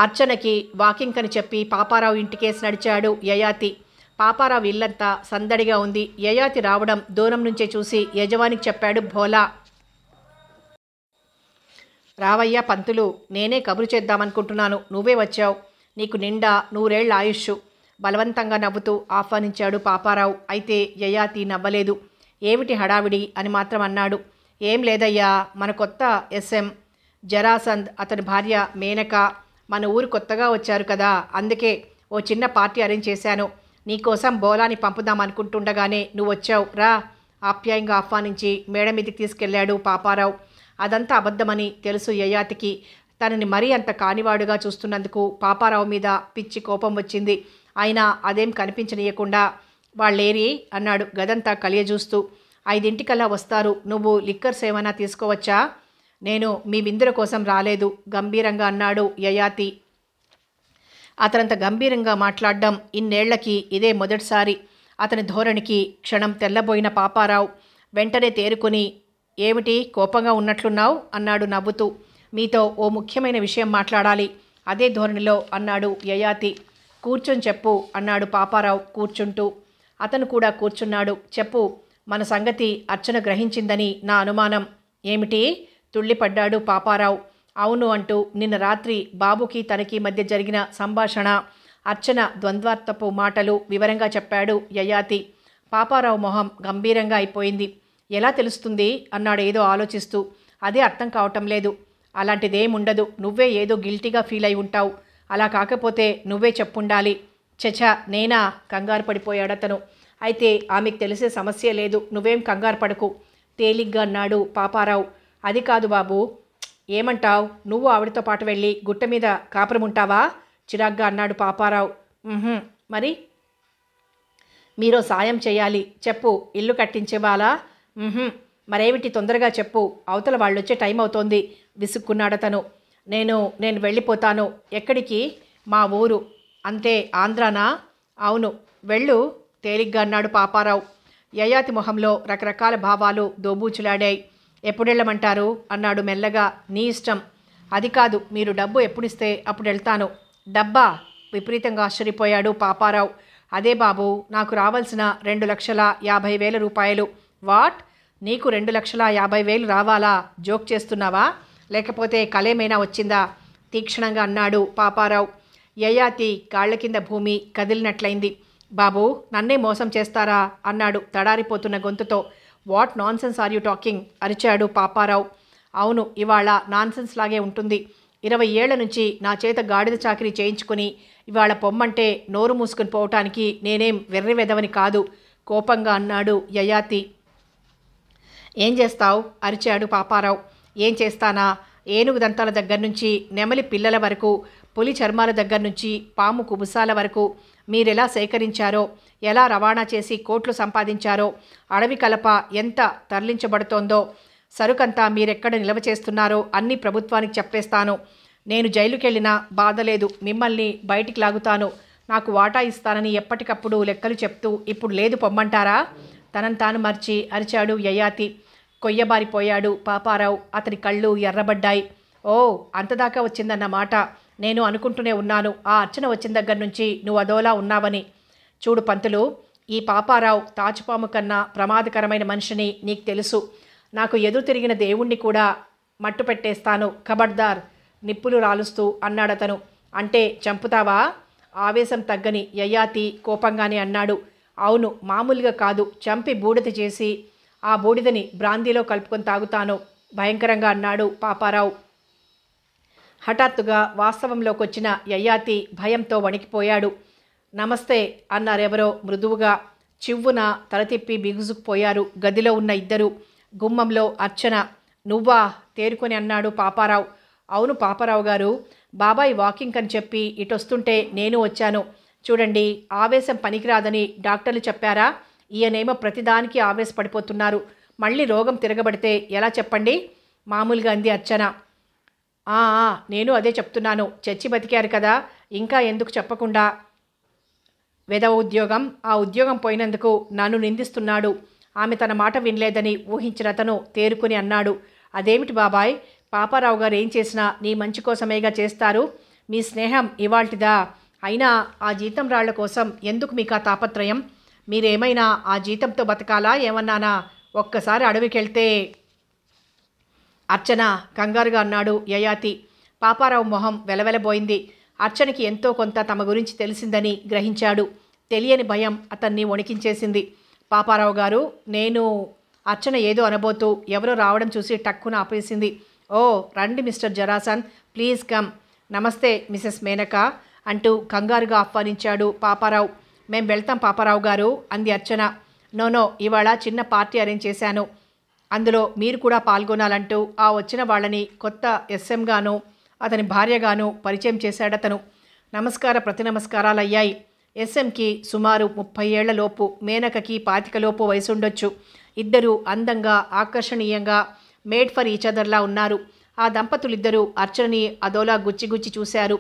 అర్చనకి వాకింగ్ అని చెప్పి పాపారావు ఇంటికేసి నడిచాడు యయాతి. పాపారావు ఇల్లంతా సందడిగా ఉంది. యయాతి రావడం దూరం నుంచే చూసి యజమానికి చెప్పాడు భోలా. రావయ్యా పంతులు, నేనే కబురు చేద్దామనుకుంటున్నాను, నువ్వే వచ్చావు. నీకు నిండా 100 ఏళ్ల ఆయుష్. బలవంతంగా నవ్వుతూ ఆహ్వానించాడు పాపారావు. అయితే యయాతి నవ్వలేదు. ఏమిటి హడావిడి అని మాత్రం అన్నాడు. ఏం లేదయ్యా, మన కొత్త ఎస్ఎం జరాసంద్, అతని భార్య మేనక మన ఊరు కొత్తగా వచ్చారు కదా, అందుకే ఓ చిన్న పార్టీ అరేంజ్ చేశాను. నీకోసం బోలాని పంపుదాం అనుకుంటుండగానే నువ్వు వచ్చావు, రా ఆప్యాయంగా ఆహ్వానించి మేడ మీదకి తీసుకెళ్లాడు పాపారావు. అదంతా అబద్ధమని తెలుసు యయాతికి. తనని మరీ అంత కానివాడుగా చూస్తున్నందుకు పాపారావు మీద పిచ్చి కోపం వచ్చింది. అయినా అదేం కనిపించనీయకుండా, వాళ్ళేరి అన్నాడు గదంతా కలియజూస్తూ. 5 వస్తారు, నువ్వు లిక్కర్స్ ఏమైనా తీసుకోవచ్చా? నేను మీ విందుల కోసం రాలేదు గంభీరంగా అన్నాడు యయాతి. అతనంత గంభీరంగా మాట్లాడడం ఇన్నేళ్లకి ఇదే మొదటిసారి. అతని ధోరణికి క్షణం తెల్లబోయిన పాపారావు వెంటనే తేరుకుని, ఏమిటి కోపంగా ఉన్నట్లున్నావు అన్నాడు నవ్వుతూ. మీతో ఓ ముఖ్యమైన విషయం మాట్లాడాలి అదే ధోరణిలో అన్నాడు యయాతి. కూర్చొని చెప్పు అన్నాడు పాపారావు కూర్చుంటూ. అతను కూడా కూర్చున్నాడు. చెప్పు, మన సంగతి అర్చన గ్రహించిందని నా అనుమానం. ఏమిటి? తుళ్ళిపడ్డాడు పాపారావు. అవును అంటూ నిన్న రాత్రి బాబుకి తనకి మధ్య జరిగిన సంభాషణ, అర్చన ద్వంద్వార్థపు మాటలు వివరంగా చెప్పాడు యయాతి. పాపారావు మొహం గంభీరంగా అయిపోయింది. ఎలా తెలుస్తుంది అన్నాడు ఏదో ఆలోచిస్తూ. అదే అర్థం కావటం లేదు. అలాంటిదేముండదు, నువ్వే ఏదో గిల్టీగా ఫీల్ అయి ఉంటావు. అలా కాకపోతే నువ్వే చెప్పుండాలి. చచా, నేనా? కంగారు పడిపోయాడతను. అయితే ఆమెకు తెలిసే సమస్య లేదు, నువ్వేం కంగారు పడకు తేలిగ్గా అన్నాడు పాపారావు. అది కాదు బాబు. ఏమంటావు? నువ్వు ఆవిడతో పాటు వెళ్ళి గుట్ట మీద కాపురం ఉంటావా? చిరాగ్గా అన్నాడు పాపారావు. మరి మీరో సాయం చేయాలి. చెప్పు, ఇల్లు కట్టించేవాలా? మరేమిటి, తొందరగా చెప్పు, అవతల వాళ్ళొచ్చే టైం అవుతోంది విసుక్కున్నాడతను. నేను వెళ్ళిపోతాను. ఎక్కడికి? మా ఊరు. అంతే, ఆంధ్రానా? అవును, వెళ్ళు తేలిగ్గా అన్నాడు పాపారావు. యయాతి మొహంలో రకరకాల భావాలు దోబూచులాడాయి. ఎప్పుడెళ్ళమంటారు అన్నాడు మెల్లగా. నీ ఇష్టం. అది కాదు, మీరు డబ్బు ఎప్పుడిస్తే అప్పుడు వెళ్తాను. డబ్బా? విపరీతంగా ఆశ్చర్యపోయాడు పాపారావు. అదే బాబు, నాకు రావాల్సిన 2,50,000 రూపాయలు. వాట్? నీకు 2,50,000 రావాలా? జోక్ చేస్తున్నావా? లేకపోతే కలేమైనా వచ్చిందా? తీక్షణంగా అన్నాడు పాపారావు. యయాతి కాళ్ల కింద భూమి కదిలినట్లయింది. బాబు, నన్నే మోసం చేస్తారా అన్నాడు తడారిపోతున్న గొంతుతో. What nonsense are you talking? అరిచాడు పాపారావు. అవును, ఇవాళ నాన్సెన్స్ లాగే ఉంటుంది. 20 ఏళ్ల నుంచి నా చేత గాడిద చాకరీ చేయించుకుని ఇవాళ పొమ్మంటే నోరు మూసుకుని పోవటానికి నేనేం వెర్రి వెదవని కాదు కోపంగా అన్నాడు యయాతి. ఏం చేస్తావు? అరిచాడు పాపారావు. ఏం చేస్తానా? ఏనుగు దంతాల దగ్గర నుంచి నెమలి పిల్లల వరకు, పులి చర్మాల దగ్గర నుంచి పాము కుబుసాల వరకు మీరెలా సేకరించారో, ఎలా రవాణా చేసి కోట్లు సంపాదించారో, అడవి కలప ఎంత తరలించబడుతోందో, సరుకంతా మీరెక్కడ నిల్వ చేస్తున్నారో అన్నీ ప్రభుత్వానికి చెప్పేస్తాను. నేను జైలుకెళ్ళినా బాధలేదు, మిమ్మల్ని బయటికి లాగుతాను, నాకు వాటా ఇస్తానని ఎప్పటికప్పుడు లెక్కలు చెప్తూ ఇప్పుడు లేదు పొమ్మంటారా? తనను తాను మర్చి అరిచాడు యయాతి. కొయ్యబారిపోయాడు పాపారావు. అతని కళ్ళు ఎర్రబడ్డాయి. ఓ, అంతదాకా వచ్చిందన్నమాట. నేను అనుకుంటూనే ఉన్నాను ఆ అర్చన వచ్చిన దగ్గర నుంచి నువ్వు అదోలా ఉన్నావని. చూడు పంతులు, ఈ పాపారావు తాచుపాము కన్నా ప్రమాదకరమైన మనిషిని నీకు తెలుసు. నాకు ఎదురు తిరిగిన దేవుణ్ణి కూడా మట్టు పెట్టేస్తాను, ఖబర్దార్ నిప్పులు రాలుస్తూ అన్నాడతను. అంటే చంపుతావా? ఆవేశం తగ్గని యయాతి కోపంగానే అన్నాడు. అవును, మామూలుగా కాదు, చంపి బూడిద చేసి ఆ బూడిదని బ్రాందీలో కలుపుకొని తాగుతాను భయంకరంగా అన్నాడు పాపారావు. హఠాత్తుగా వాస్తవంలోకి వచ్చిన యయాతి భయంతో వణికిపోయాడు. నమస్తే అన్నారెవరో మృదువుగా. చివ్వున తల తిప్పి బిగుసుకుపోయారు గదిలో ఉన్న ఇద్దరు. గుమ్మంలో అర్చన. నువ్వా? తేరుకొని అన్నాడు పాపారావు. అవును పాపారావు గారు, బాబాయ్ వాకింగ్ అని చెప్పి ఇటొస్తుంటే నేను వచ్చాను. చూడండి, ఆవేశం పనికిరాదని డాక్టర్లు చెప్పారా? ఈయనేమో ప్రతిదానికి ఆవేశపడిపోతున్నారు. మళ్ళీ రోగం తిరగబడితే ఎలా చెప్పండి? మామూలుగా అంది అర్చన. నేను అదే చెప్తున్నాను. చచ్చి బతికారు కదా, ఇంకా ఎందుకు చెప్పకుండా? వెధవ ఉద్యోగం, ఆ ఉద్యోగం పోయినందుకు నన్ను నిందిస్తున్నాడు. ఆమె తన మాట వినలేదని ఊహించిన అతను తేరుకుని అన్నాడు. అదేమిటి బాబాయ్, పాపారావు గారు ఏం చేసినా నీ మంచి కోసమేగా చేస్తారు. మీ స్నేహం ఇవాల్టిదా? అయినా ఆ జీతం రాళ్ల కోసం ఎందుకు మీకు ఆ తాపత్రయం? మీరేమైనా ఆ జీతంతో బతకాలా ఏమన్నానా? ఒక్కసారి అడవికెళ్తే. అర్చన కంగారుగా అన్నాడు యయాతి. పాపారావు మొహం వెలవెలబోయింది. అర్చనకి ఎంతో కొంత తమ గురించి తెలిసిందని గ్రహించాడు. తెలియని భయం అతన్ని వణికించేసింది. పాపారావు గారు, నేను అర్చన ఏదో అనబోతూ ఎవరో రావడం చూసి టక్కున ఆపేసింది. ఓ, రండి మిస్టర్ జరాసన్, ప్లీజ్ కమ్. నమస్తే మిసెస్ మేనక అంటూ కంగారుగా ఆహ్వానించాడు పాపారావు. మేం వెళ్తాం పాపారావు గారు అంది అర్చన. నో, ఇవాళ చిన్న పార్టీ అరేంజ్ చేశాను, అందులో మీరు కూడా పాల్గొనాలంటూ ఆ వచ్చిన వాళ్ళని కొత్త ఎస్ఎంగాను అతని భార్యగాను పరిచయం చేశాడతను. ప్రతి నమస్కారాలయ్యాయి. ఎస్ఎంకి సుమారు 30 ఏళ్ల లోపు, మేనకకి 25 లోపు వయసుండొచ్చు. ఇద్దరూ అందంగా ఆకర్షణీయంగా మేడ్ ఫర్ ఈచ్ అదర్లా ఉన్నారు. ఆ దంపతులిద్దరూ అర్చనని అదోలా గుచ్చి చూశారు.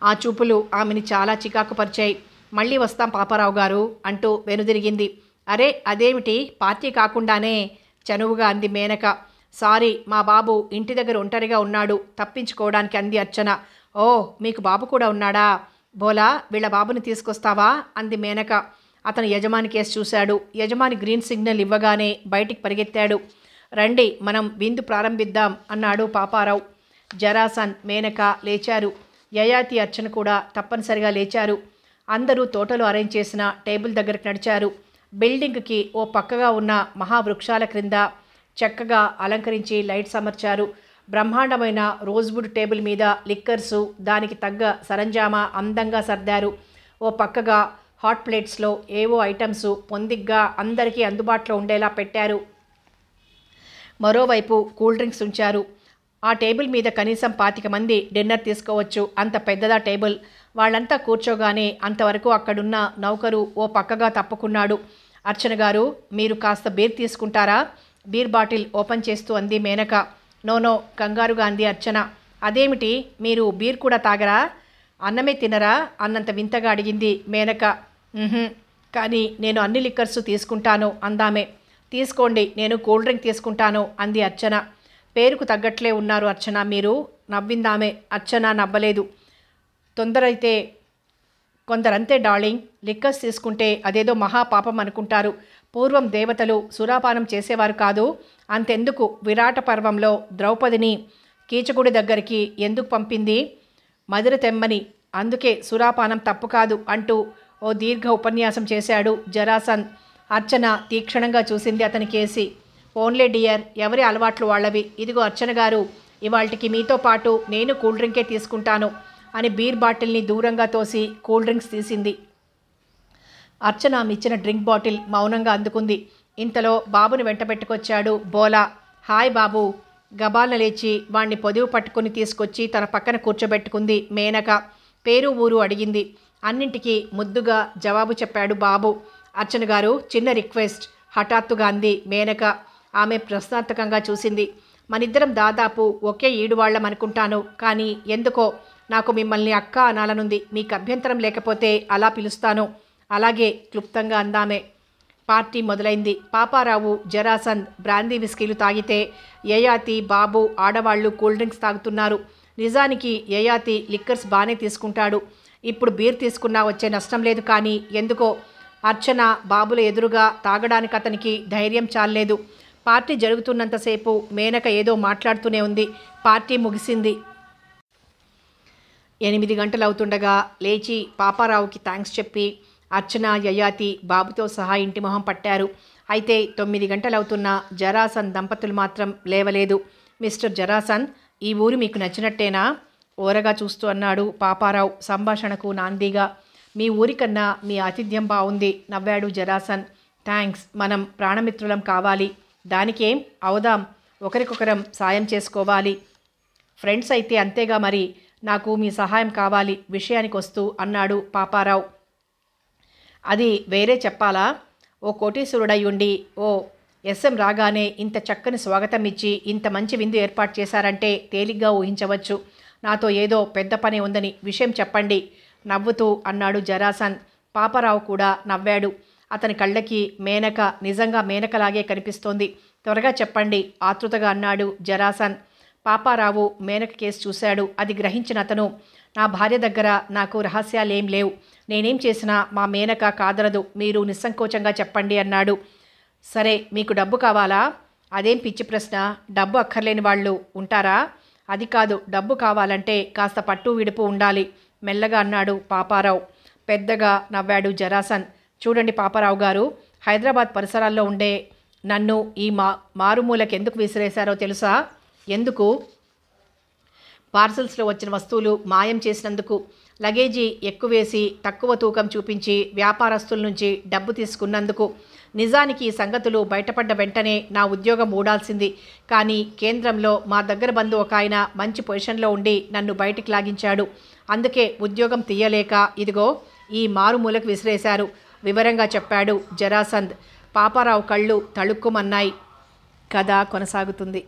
ఆ చూపులు ఆమెని చాలా చికాకుపరిచాయి. మళ్ళీ వస్తాం పాపారావు గారు అంటూ వెనుదిరిగింది. అరే, అదేమిటి, పార్టీ కాకుండానే చనువుగా అంది మేనక. సారీ, మా బాబు ఇంటి దగ్గర ఒంటరిగా ఉన్నాడు, తప్పించుకోవడానికి అంది అర్చన. ఓ, మీకు బాబు కూడా ఉన్నాడా? బోలా వీళ్ళ బాబుని తీసుకొస్తావా అంది మేనక. అతను యజమాని కేసు చూశాడు. యజమాని గ్రీన్ సిగ్నల్ ఇవ్వగానే బయటికి పరిగెత్తాడు. రండి మనం విందు ప్రారంభిద్దాం అన్నాడు పాపారావు. జరాసన్, మేనక లేచారు. యయాతి, అర్చన కూడా తప్పనిసరిగా లేచారు. అందరూ తోటలో అరేంజ్ చేసిన టేబుల్ దగ్గరకు నడిచారు. బిల్డింగ్కి ఓ పక్కగా ఉన్న మహావృక్షాల క్రింద చక్కగా అలంకరించి లైట్స్ అమర్చారు. బ్రహ్మాండమైన రోజ్వుడ్ టేబుల్ మీద లిక్కర్సు, దానికి తగ్గ సరంజామా అందంగా సర్దారు. ఓ పక్కగా హాట్ ప్లేట్స్లో ఏవో ఐటమ్స్ పొందిగ్గా అందరికీ అందుబాటులో ఉండేలా పెట్టారు. మరోవైపు కూల్ డ్రింక్స్ ఉంచారు. ఆ టేబుల్ మీద కనీసం 25 మంది డిన్నర్ తీసుకోవచ్చు, అంత పెద్దదా టేబుల్. వాళ్ళంతా కూర్చోగానే అంతవరకు అక్కడున్న నౌకరు ఓ పక్కగా తప్పుకున్నాడు. అర్చన గారు, మీరు కాస్త బీర్ తీసుకుంటారా? బీర్ బాటిల్ ఓపెన్ చేస్తూ అంది మేనక. నోనో, కంగారుగా అంది అర్చన. అదేమిటి, మీరు బీర్ కూడా తాగరా? అన్నమే తినరా అన్నంత వింతగా అడిగింది మేనక. కానీ నేను అన్ని లిక్కర్స్ తీసుకుంటాను అందామే. తీసుకోండి, నేను కూల్ డ్రింక్ తీసుకుంటాను అంది అర్చన. పేరుకు తగ్గట్లే ఉన్నారు అర్చన మీరు, నవ్విందామే. అర్చన నవ్వలేదు. తొందరైతే కొందరంతే డార్లింగ్, లిక్కర్స్ తీసుకుంటే అదేదో మహాపాపం అనుకుంటారు. పూర్వం దేవతలు సురాపానం చేసేవారు కాదు. అంతెందుకు, విరాట పర్వంలో ద్రౌపదిని కీచకుడి దగ్గరికి ఎందుకు పంపింది? మధుర తెమ్మని, అందుకే సురాపానం తప్పు కాదు అంటూ ఓ దీర్ఘ ఉపన్యాసం చేశాడు జరాసన్. అర్చన తీక్షణంగా చూసింది అతని కేసి. ఓన్లే డియర్, ఎవరి అలవాట్లు వాళ్ళవి. ఇదిగో అర్చన గారు, ఇవాళకి మీతో పాటు నేను కూల్ డ్రింకే తీసుకుంటాను అని బీర్ బాటిల్ని దూరంగా తోసి కూల్ డ్రింక్స్ తీసింది. అర్చన ఇచ్చిన డ్రింక్ బాటిల్ మౌనంగా అందుకుంది. ఇంతలో బాబుని వెంట పెట్టుకొచ్చాడు బోలా. హాయ్ బాబు. గబాల లేచి వాణ్ణి పొదువు పట్టుకుని తీసుకొచ్చి తన పక్కన కూర్చోబెట్టుకుంది మేనక. పేరు ఊరు అడిగింది. అన్నింటికీ ముద్దుగా జవాబు చెప్పాడు బాబు. అర్చన గారు, చిన్న రిక్వెస్ట్ హఠాత్తుగా అంది మేనక. ఆమె ప్రశ్నార్థకంగా చూసింది. మనిద్దరం దాదాపు ఒకే ఈడువాళ్లం అనుకుంటాను, కానీ ఎందుకో నాకు మిమ్మల్ని అక్క అనాలనుంది. మీకు అభ్యంతరం లేకపోతే అలా పిలుస్తాను. అలాగే, క్లుప్తంగా అందామే. పార్టీ మొదలైంది. పాపారావు, జరాసంద్ బ్రాందీ విస్కీలు తాగితే యయాతి, బాబు ఆడవాళ్లు కూల్ డ్రింక్స్ తాగుతున్నారు. నిజానికి యయాతి లిక్కర్స్ బాగానే తీసుకుంటాడు. ఇప్పుడు బీర్ తీసుకున్నా వచ్చే నష్టం లేదు. కానీ ఎందుకో అర్చన, బాబుల ఎదురుగా తాగడానికి అతనికి ధైర్యం చాలలేదు. పార్టీ జరుగుతున్నంతసేపు మేనక ఏదో మాట్లాడుతూనే ఉంది. పార్టీ ముగిసింది. 8 గంటలవుతుండగా లేచి పాపారావుకి థ్యాంక్స్ చెప్పి అర్చన, యయాతి బాబుతో సహా ఇంటి మొహం పట్టారు. అయితే 9 గంటలవుతున్నా జరాసన్ దంపతులు మాత్రం లేవలేదు. మిస్టర్ జరాసన్, ఈ ఊరు మీకు నచ్చినట్టేనా? ఓరగా చూస్తూ అన్నాడు పాపారావు సంభాషణకు నాందీగా. మీ ఊరికన్నా మీ ఆతిథ్యం బాగుంది నవ్వాడు జరాసన్. థ్యాంక్స్, మనం ప్రాణమిత్రులం కావాలి. దానికేం, అవుదాం, ఒకరికొకరం సాయం చేసుకోవాలి. ఫ్రెండ్స్ అయితే అంతేగా మరి. నాకు మీ సహాయం కావాలి విషయానికి వస్తూ అన్నాడు పాపారావు. అది వేరే చెప్పాలా? ఓ కోటీశ్వరుడయ్యుండి ఓ ఎస్ఎం రాగానే ఇంత చక్కని స్వాగతం ఇచ్చి ఇంత మంచి విందు ఏర్పాటు చేశారంటే తేలిగ్గా ఊహించవచ్చు. నాతో ఏదో పెద్ద పని ఉందని విషయం చెప్పండి నవ్వుతూ అన్నాడు జరాసన్. పాపారావు కూడా నవ్వాడు. అతని కళ్ళకి మేనక నిజంగా మేనకలాగే కనిపిస్తోంది. త్వరగా చెప్పండి ఆతృతగా అన్నాడు జరాసన్. పాపారావు మేనక కేసు చూశాడు. అది గ్రహించిన అతను, నా భార్య దగ్గర నాకు రహస్యాలేం లేవు. నేనేం చేసినా మా మేనక కాదరదు. మీరు నిస్సంకోచంగా చెప్పండి అన్నాడు. సరే, మీకు డబ్బు కావాలా? అదేం పిచ్చి ప్రశ్న. డబ్బు అక్కర్లేని వాళ్ళు ఉంటారా? అది కాదు, డబ్బు కావాలంటే కాస్త పట్టు విడుపు ఉండాలి మెల్లగా అన్నాడు పాపారావు. పెద్దగా నవ్వాడు జరాసన్. చూడండి పాపారావు గారు, హైదరాబాద్ పరిసరాల్లో ఉండే నన్ను ఈ మారుమూలకి ఎందుకు విసిరేశారో తెలుసా? ఎందుకు? పార్సల్స్లో వచ్చిన వస్తువులు మాయం చేసినందుకు. లగేజీ ఎక్కువేసి తక్కువ తూకం చూపించి వ్యాపారస్తుల నుంచి డబ్బు తీసుకున్నందుకు. నిజానికి ఈ సంగతులు బయటపడ్డ వెంటనే నా ఉద్యోగం ఊడాల్సింది. కానీ కేంద్రంలో మా దగ్గర బంధు ఒక ఆయన మంచి పొజిషన్లో ఉండి నన్ను బయటికి లాగించాడు. అందుకే ఉద్యోగం తీయలేక ఇదిగో ఈ మారుమూలకు విసిరేశారు వివరంగా చెప్పాడు జరాసంద్. పాపారావు కళ్ళు తళుక్కుమన్నాయి. కథ కొనసాగుతుంది.